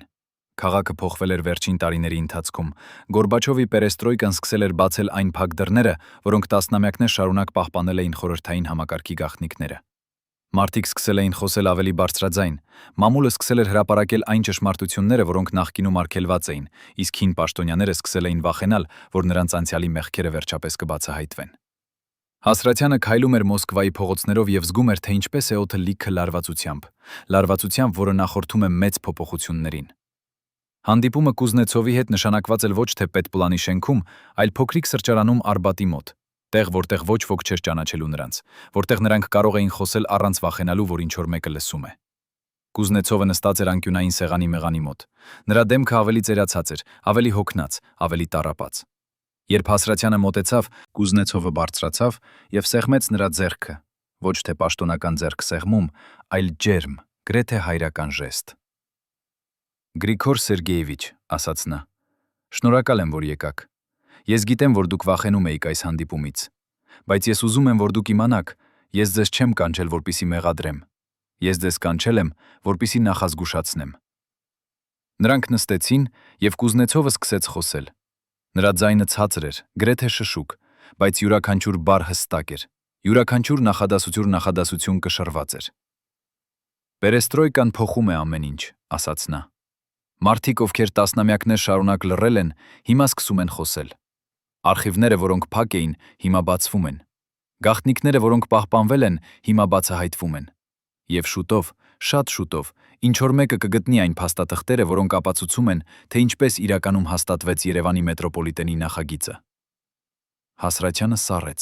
Քաղաքը փոխվել էր վերջին տարիների ընթացքում։ Գորբաչովի պերեստրոյկան սկսել էր բացել այն փակ դռները, որոնք տասնամյակներ շարունակ պահպանել էին խորհրդային համակարգի գաղտնիքները։ Մարդիկ սկսել էին խոսել ավելի բարձրաձայն։ Մամուլը սկսել էր հրապարակել այն ճշմարտությունները, որոնք նախկինում արգելված էին, իսկ հին պաշտոնյաները սկսել էին վախենալ, որ նրանց անցյալի մեղքերը վերջապես կբացահայտվեն։ Հասրատյանը քայլում էր Մոսկվայի փողոցներով եւ զգում էր, թե ինչպես է օդը լիքը լարվածությամբ, որը նախորդում է մեծ փոփոխություններին։ Հանդիպումը Կուզնեցովի հետ նշանակված էր ոչ թե պետպլանի շենքում, այլ փոքրիկ սրճարանում Արբատի մոտ, տեղ, որտեղ ոչ ոք չէր ճանաչելու նրանց, որտեղ նրանք կարող էին խոսել առանց վախենալու, որ ինչ-որ մեկը լսում է։ Կուզնեցովը նստած էր անկյունային սեղանի մեղանի մոտ։ Նրա դեմքը ավելի ծերացած էր, ավելի հոգնած, ավելի տառապած։ Երբ Հասրատյանը մոտեցավ, Կուզնեցովը բարձրացավ եւ սեղմեց նրա ձեռքը, ոչ թե պաշտոնական ձեռք սեղմում, այլ ջերմ, գրեթե հայրական ժեստ։ «Գրիգոր Սերգեյևիչ», ասաց նա, «շնորհակալ եմ, որ եկաք։ Ես գիտեմ, որ դուք վախենում էիք այս հանդիպումից, բայց ես ուզում եմ, որ դուք իմանաք, ես ձեզ չեմ կանչել, որպեսզի մեղադրեմ։ Ես ձեզ կանչել եմ, որպեսզի նախազգուշացնեմ»։ Նրանք նստեցին, եւ Կուզնեցովը սկսեց խոսել։ Նրա ձայնը ցածր էր, գրեթե շշուկ, բայց յուրաքանչյուր բառ հստակ էր, յուրաքանչյուր նախադասություն կշռված էր։ «Պերեստրոյկան փոխում է ամեն ինչ», ասաց նա։ «Մարդիկ, ովքեր տասնամյակներ շարունակ լռել են, հիմա սկսում են խոսել։ Արխիվները, որոնք փակ էին, հիմա բացվում են։ Գաղտնիքները, որոնք պահպանվել են, հիմա բացահայտվում են։ Եվ շուտով, շատ շուտով, ինչ-որ մեկը կգտնի այն փաստաթղթերը, որոնք ապացուցում են, թե ինչպես իրականում հաստատվեց Երևանի մետրոպոլիտենի նախագիծը»։ Հասրատյանը սառեց։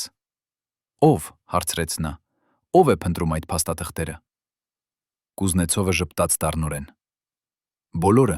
«Ո՞վ», հարցրեց նա, «ո՞վ է փնտրում այդ փաստաթղթերը»։ Կուզնեցովը ժպտաց դառնորեն։ «Բոլորը»,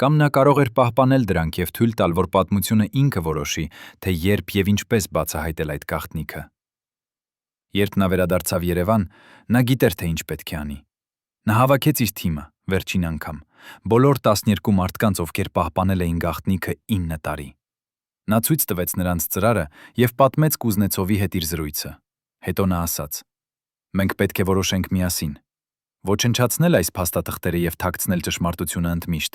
Կամ նա կարող էր պահպանել դրանք եւ թույլ տալ, որ պատմությունը ինքը որոշի, թե երբ եւ ինչպես բացահայտել այդ գաղտնիքը։ Երբ նա վերադարձավ Երևան, նա գիտեր, թե ինչ պետք է անի։ Նա հավաքեց իր թիմը վերջին անգամ, բոլոր 12 մարդկանց, ովքեր պահպանել էին գաղտնիքը 9 տարի։ Նա ցույց տվեց նրանց ծրարը եւ պատմեց Կուզնեցովի հետ իր զրույցը։ Հետո նա ասաց. «Մենք պետք է որոշենք միասին. ոչնչացնել այս փաստաթղթերը եւ թաքցնել ճշմարտությունը ընդմիշտ,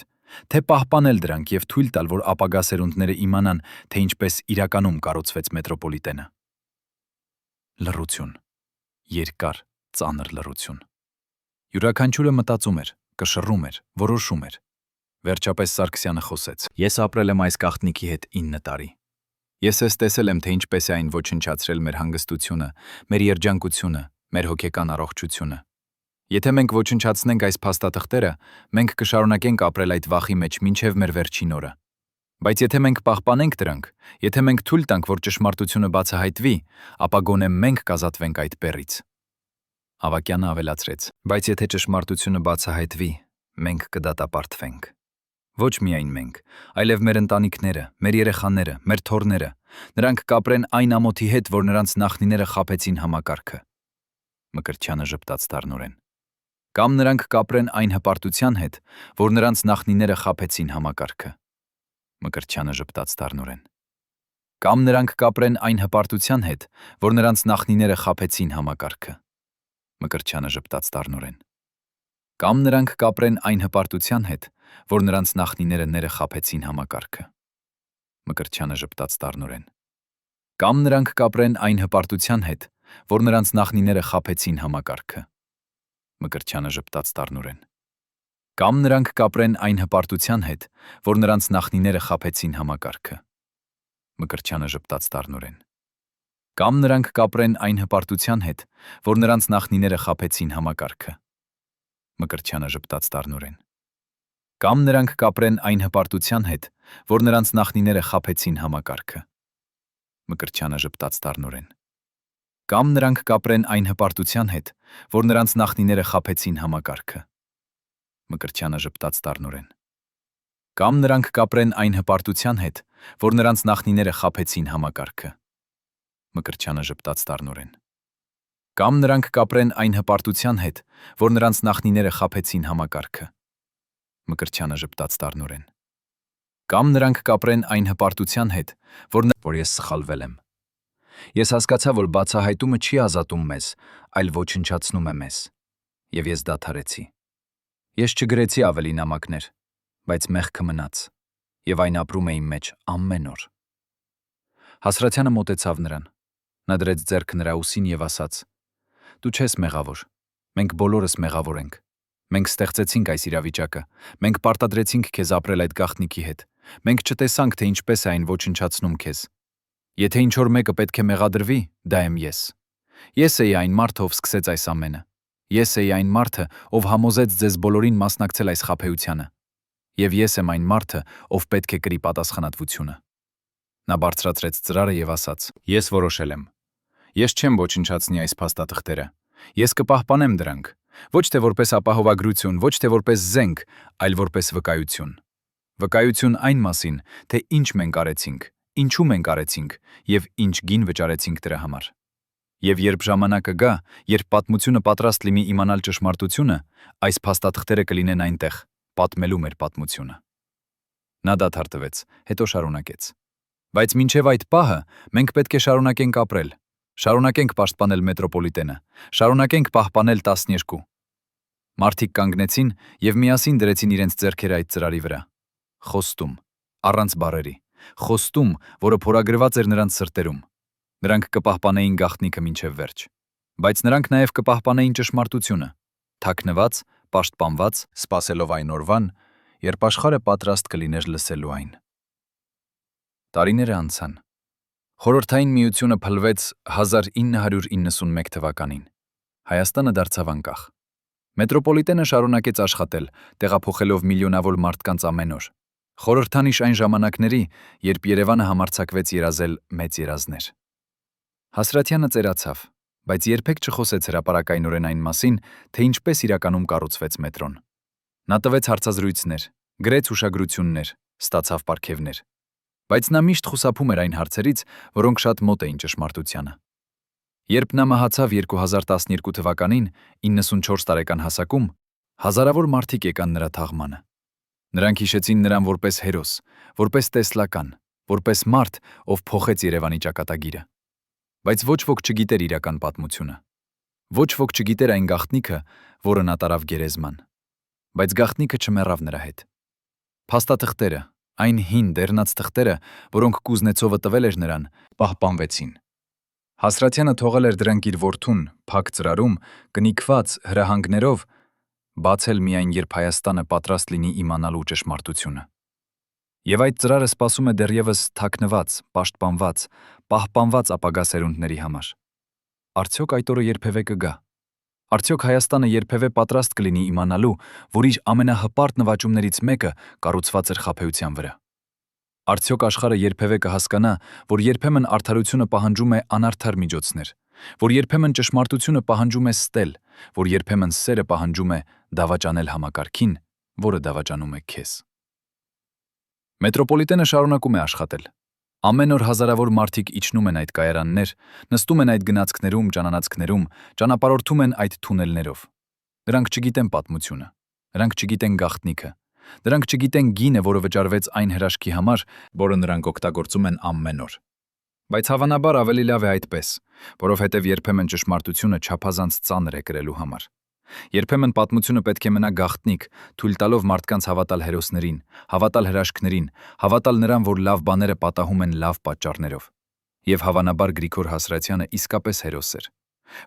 թե պահպանել դրանք եւ թույլ տալ, որ ապագա սերունդները իմանան, թե ինչպես իրականում կառուցվեց մետրոպոլիտենը»։ Լռություն։ Երկար, ծանր լռություն։ Յուրաքանչյուրը մտածում էր, կշռում էր, որոշում էր։ Վերջապես Սարգսյանը խոսեց. «Ես ապրել եմ այս գաղտնիքի հետ 9 տարի։ Ես ես տեսել եմ, թե ինչպես է այն ոչնչացրել մեր հանգստությունը, մեր երջանկությունը, մեր հոգեկան առողջությունը։ Եթե մենք ոչնչացնենք այս փաստաթղթերը, մենք կշարունակենք ապրել այդ վախի մեջ մինչև մեր վերջին օրը։ Բայց եթե մենք պահպանենք դրանք, եթե մենք թույլ տանք, որ ճշմարտությունը բացահայտվի, ապա գոնե մենք կազատվենք այդ բեռից»։ Ավագյանը ավելացրեց. «Բայց եթե ճշմարտությունը բացահայտվի, մենք կդատապարտվենք։ Ոչ միայն մենք, այլև մեր ընտանիքները, մեր երեխաները, մեր թոռները, նրանք կապրեն այն ամոթի հետ, որ նրանց նախնիները խաբեցին համակարգը»։ Մկրտչյանը ժպտաց դառնորեն։ «Կամ նրանք կապրեն այն հպարտության հետ, որ նրանց նախնիները խաբեցին համակարգը»։ Մկրտչյանը ժպտաց դառնորեն։ «Կամ նրանք կապրեն այն հպարտության հետ, որ նրանց նախնիները խաբեցին համակարգը»։ Մկրտչյանը ժպտաց դառնորեն։ «Կամ նրանք կապրեն այն հպարտության հետ, որ նրանց նախնիները ներխաբեցին համակարգը»։ Մկրտչյանը ժպտաց դառնորեն։ «Կամ նրանք կապրեն այն հպարտության հետ, որ նրանց նախնիները խաբեցին համակարգը»։ Մկրտչյանը ժպտաց դառնորեն։ «Կամ նրանք կապրեն այն հպարտության հետ, որ նրանց նախնիները խաբեցին համակարգը»։ Մկրտչյանը ժպտաց դառնորեն։ «Կամ նրանք կապրեն այն հպարտության հետ, որ նրանց նախնիները խաբեցին համակարգը»։ Մկրտչյանը ժպտաց դառնորեն։ «Կամ նրանք կապրեն այն հպարտության հետ, որ նրանց նախնիները խաբեցին համակարգը»։ Մկրտչյանը ժպտաց դառնորեն։ «Կամ նրանք կապրեն այն հպարտության հետ, որ նրանց նախնիները խաբեցին համակարգը»։ Մկրտչյանը ժպտաց դառնորեն։ «Կամ նրանք կապրեն այն հպարտության հետ, որ նրանց նախնիները խաբեցին համակարգը»։ Մկրտչյանը ժպտաց դառնորեն։ «Կամ նրանք կապրեն այն հպարտության հետ, որ նրանց նախնիները խաբեցին համակարգը»։ Մկրտչյանը ժպտաց դառնորեն։ «Կամ նրանք կապրեն այն հպարտության հետ, որ ես սխալվել եմ։ Ես հասկացա, որ բացահայտումը չի ազատում մեզ, այլ ոչնչացնում է մեզ։ Եվ ես դադարեցի։ Ես չգրեցի ավելի նամակներ, բայց մեղքը մնաց, եւ այն ապրում է իմ մեջ ամեն օր»։ Հասրաթյանը մոտեցավ նրան։ Նա դրեց ձեռքը նրա ուսին եւ ասաց. «Դու չես մեղավոր։ Մենք բոլորս մեղավոր ենք։ Մենք ստեղծեցինք այս իրավիճակը։ Մենք պարտադրեցինք քեզ ապրել այդ գաղտնիքի հետ։ Մենք չտեսանք, թե ինչպես է այն ոչնչացնում քեզ։ Եթե ինչ-որ մեկը պետք է մեղադրվի, դա եմ ես։ Ես էի այն մարդը, ով սկսեց այս ամենը։ Ես էի այն մարդը, ով համոզեց ձեզ բոլորին մասնակցել այս խաբեությանը։ Եվ ես եմ այն մարդը, ով պետք է կրի պատասխանատվությունը»։ Նա բարձրացրեց ծրարը եւ ասաց. «Ես որոշել եմ։ Ես չեմ ոչնչացնի այս փաստաթղթերը։ Ես կպահպանեմ դրանք, ոչ թե որպես ապահովագրություն, ոչ թե որպես զենք, այլ որպես վկայություն։ Վկայություն այն մասին, թե ինչ մենք արեցինք, ինչու մենք արեցինք եւ ինչ գին վճարեցինք դրա համար։ Եվ երբ ժամանակը գա, երբ պատմությունը պատրաստ լինի իմանալ ճշմարտությունը, այս փաստաթղթերը կլինեն այնտեղ, պատմելու մեր պատմությունը»։ Նա դադար տվեց, հետո շարունակեց. «Բայց մինչև այդ պահը մենք պետք է շարունակենք ապրել, շարունակենք պաշտպանել մետրոպոլիտենը, շարունակենք պահպանել 12»։ Մարդիկ կանգնեցին եւ միասին դրեցին իրենց ձեռքերը այդ ծրարի վրա։ Խոստում, առանց բառերի, խոստում, որը փորագրված էր նրանց սրտերում։ Նրանք կպահպանեին գաղտնիքը մինչև վերջ։ Բայց նրանք նաև կպահպանեին ճշմարտությունը, թաքնված, պաշտպանված, սպասելով այն օրվան, երբ աշխարհը պատրաստ կլիներ լսելու այն։ Տարիները անցան։ Խորհրդային միությունը փլվեց 1991 թվականին։ Հայաստանը դարձավ անկախ։ Մետրոպոլիտենը շարունակեց աշխատել, տեղափոխելով միլիոնավոր մարդկանց ամեն օր։ Խորհրդանիշ այն ժամանակների, երբ Երևանը համարձակվեց երազել մեծ երազներ։ Հասրաթյանը ծերացավ, բայց երբեք չխոսեց հրապարակայնորեն այն մասին, թե ինչպես իրականում կառուցվեց մետրոն։ Նա տվեց հարցազրույցներ, Գրեց ուշագրություններ, ստացավ պարգևներ։ Բայց նա միշտ խուսափում էր այն հարցերից, որոնք շատ մոտ էին ճշմարտությանը։ Երբ նա մահացավ 2012 թվականին 94 տարեկան հասակում, հազարավոր մարդիկ եկան նրա թաղմանը։ Նրանք հիշեցին նրան որպես հերոս, որպես տեսլական, որպես մարդ, ով փոխեց Երևանի ճակատագիրը։ Բայց ոչ ոք չգիտեր իրական պատմությունը։ Ոչ ոք չգիտեր այն գաղտնիքը, որը նա տարավ գերեզման։ Բայց գաղտնիքը չմեռավ նրա հետ։ Փաստաթղթերը, այն հին դեռնած թղթերը, որոնք Կուզնեցովը տվել էր նրան, պահպանվեցին։ Հասրատյանը թողել էր դրանք իր որդուն, փակ ծրարում, կնիկված հրահանգներով, բացել միայն երբ Հայաստանը պատրաստ լինի իմանալու ճշմարտությունը։ Եվ այդ ծրարը սպասում է դեռևս թաքնված, պաշտպանված, պահպանված ապագա սերունդների համար։ Արդյոք այդ օրը երբևէ կգա։ Արդյոք Հայաստանը երբևէ պատրաստ կլինի իմանալու, որ իր ամենահպարտ նվաճումներից մեկը կառուցված էր խաբեության վրա։ Արդյոք աշխարհը երբևէ կհասկանա, որ երբեմն արդարությունը պահանջում է անարդար միջոցներ, որ երբեմն ճշմարտությունը պահանջում է ստել, որ երբեմն սերը պահանջում է դավաճանել համակարգին, որը դավաճանում է քեզ։ Մետրոպոլիտենը շարունակում է աշխատել։ Ամեն օր հազարավոր մարդիկ իջնում են այդ կայարաններ, նստում են այդ գնացքներում, ճանանացքներում, ճանապարհորդում են այդ թունելներով։ Նրանք չգիտեն պատմությունը, նրանք չգիտեն գաղտնիքը, նրանք չգիտեն գինը, որը վճարվեց այն հրաշքի համար, որը նրանք օգտագործում են ամեն օր։ Բայց հավանաբար ավելի լավ է այդպես, որովհետև երբեմն ճշմարտությունը չափազանց ծանր է կրելու համար։ Երբեմն պատմությունը պետք է մնա գաղտնիք, թույլ տալով մարդկանց հավատալ հերոսներին, հավատալ հրաշքներին, հավատալ նրան, որ լավ բաները պատահում են լավ պատճառներով։ Եվ հավանաբար Գրիգոր Հասրատյանը իսկապես հերոս էր։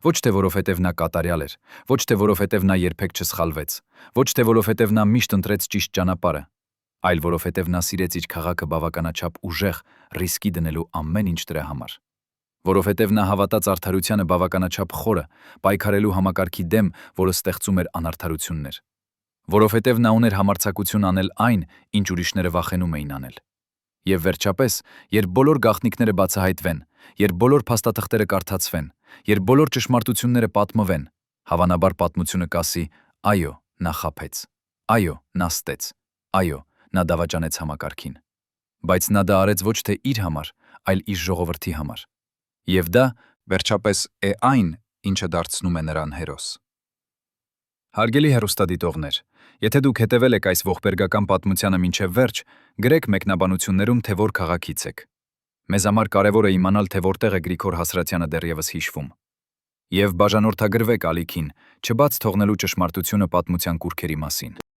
Ոչ թե որովհետև նա կատարյալ էր, ոչ թե որովհետև նա երբեք չսխալվեց, ոչ թե որովհետև նա միշտ ընտրեց ճիշտ ճանապարհը, այլ որովհետև նա սիրեց իր քաղաքը բավականաչափ ուժեղ, ռիսկի դնելու ամեն ինչ դրա համար։ Որովհետև նա հավատաց արդարությանը բավականաչափ խորը, պայքարելու համակարգի դեմ, որը ստեղծում էր անարդարություններ։ Որովհետև նա ուներ համարձակություն անել այն, ինչ ուրիշները վախենում էին անել։ Եվ վերջապես, երբ բոլոր գաղտնիքները բացահայտվեն, երբ բոլոր փաստաթղթերը կարդացվեն, երբ բոլոր ճշմարտությունները պատմվեն, հավանաբար պատմությունը կասի. այո, նա խաբեց, այո, նա ստեց, այո, նա դավաճանեց համակարգին։ Բայց նա դա արեց ոչ թե իր համար, այլ իր ժողովրդի համար։ Եվ դա, վերջապես, է այն, ինչը դարձնում է նրան հերոս։ Հարգելի հեռուստադիտողներ, եթե դուք հետևել եք այս ողբերգական պատմությանը մինչև վերջ, գրեք մեկնաբանություններում, թե որ քաղաքից եք։ Մեզ համար կարևոր է իմանալ, թե որտեղ է Գրիգոր Հասրատյանը դեռևս հիշվում։ Եվ բաժանորդագրվեք ալիքին, չբաց թողնելու ճշմարտությունը պատմության կուռքերի մասին։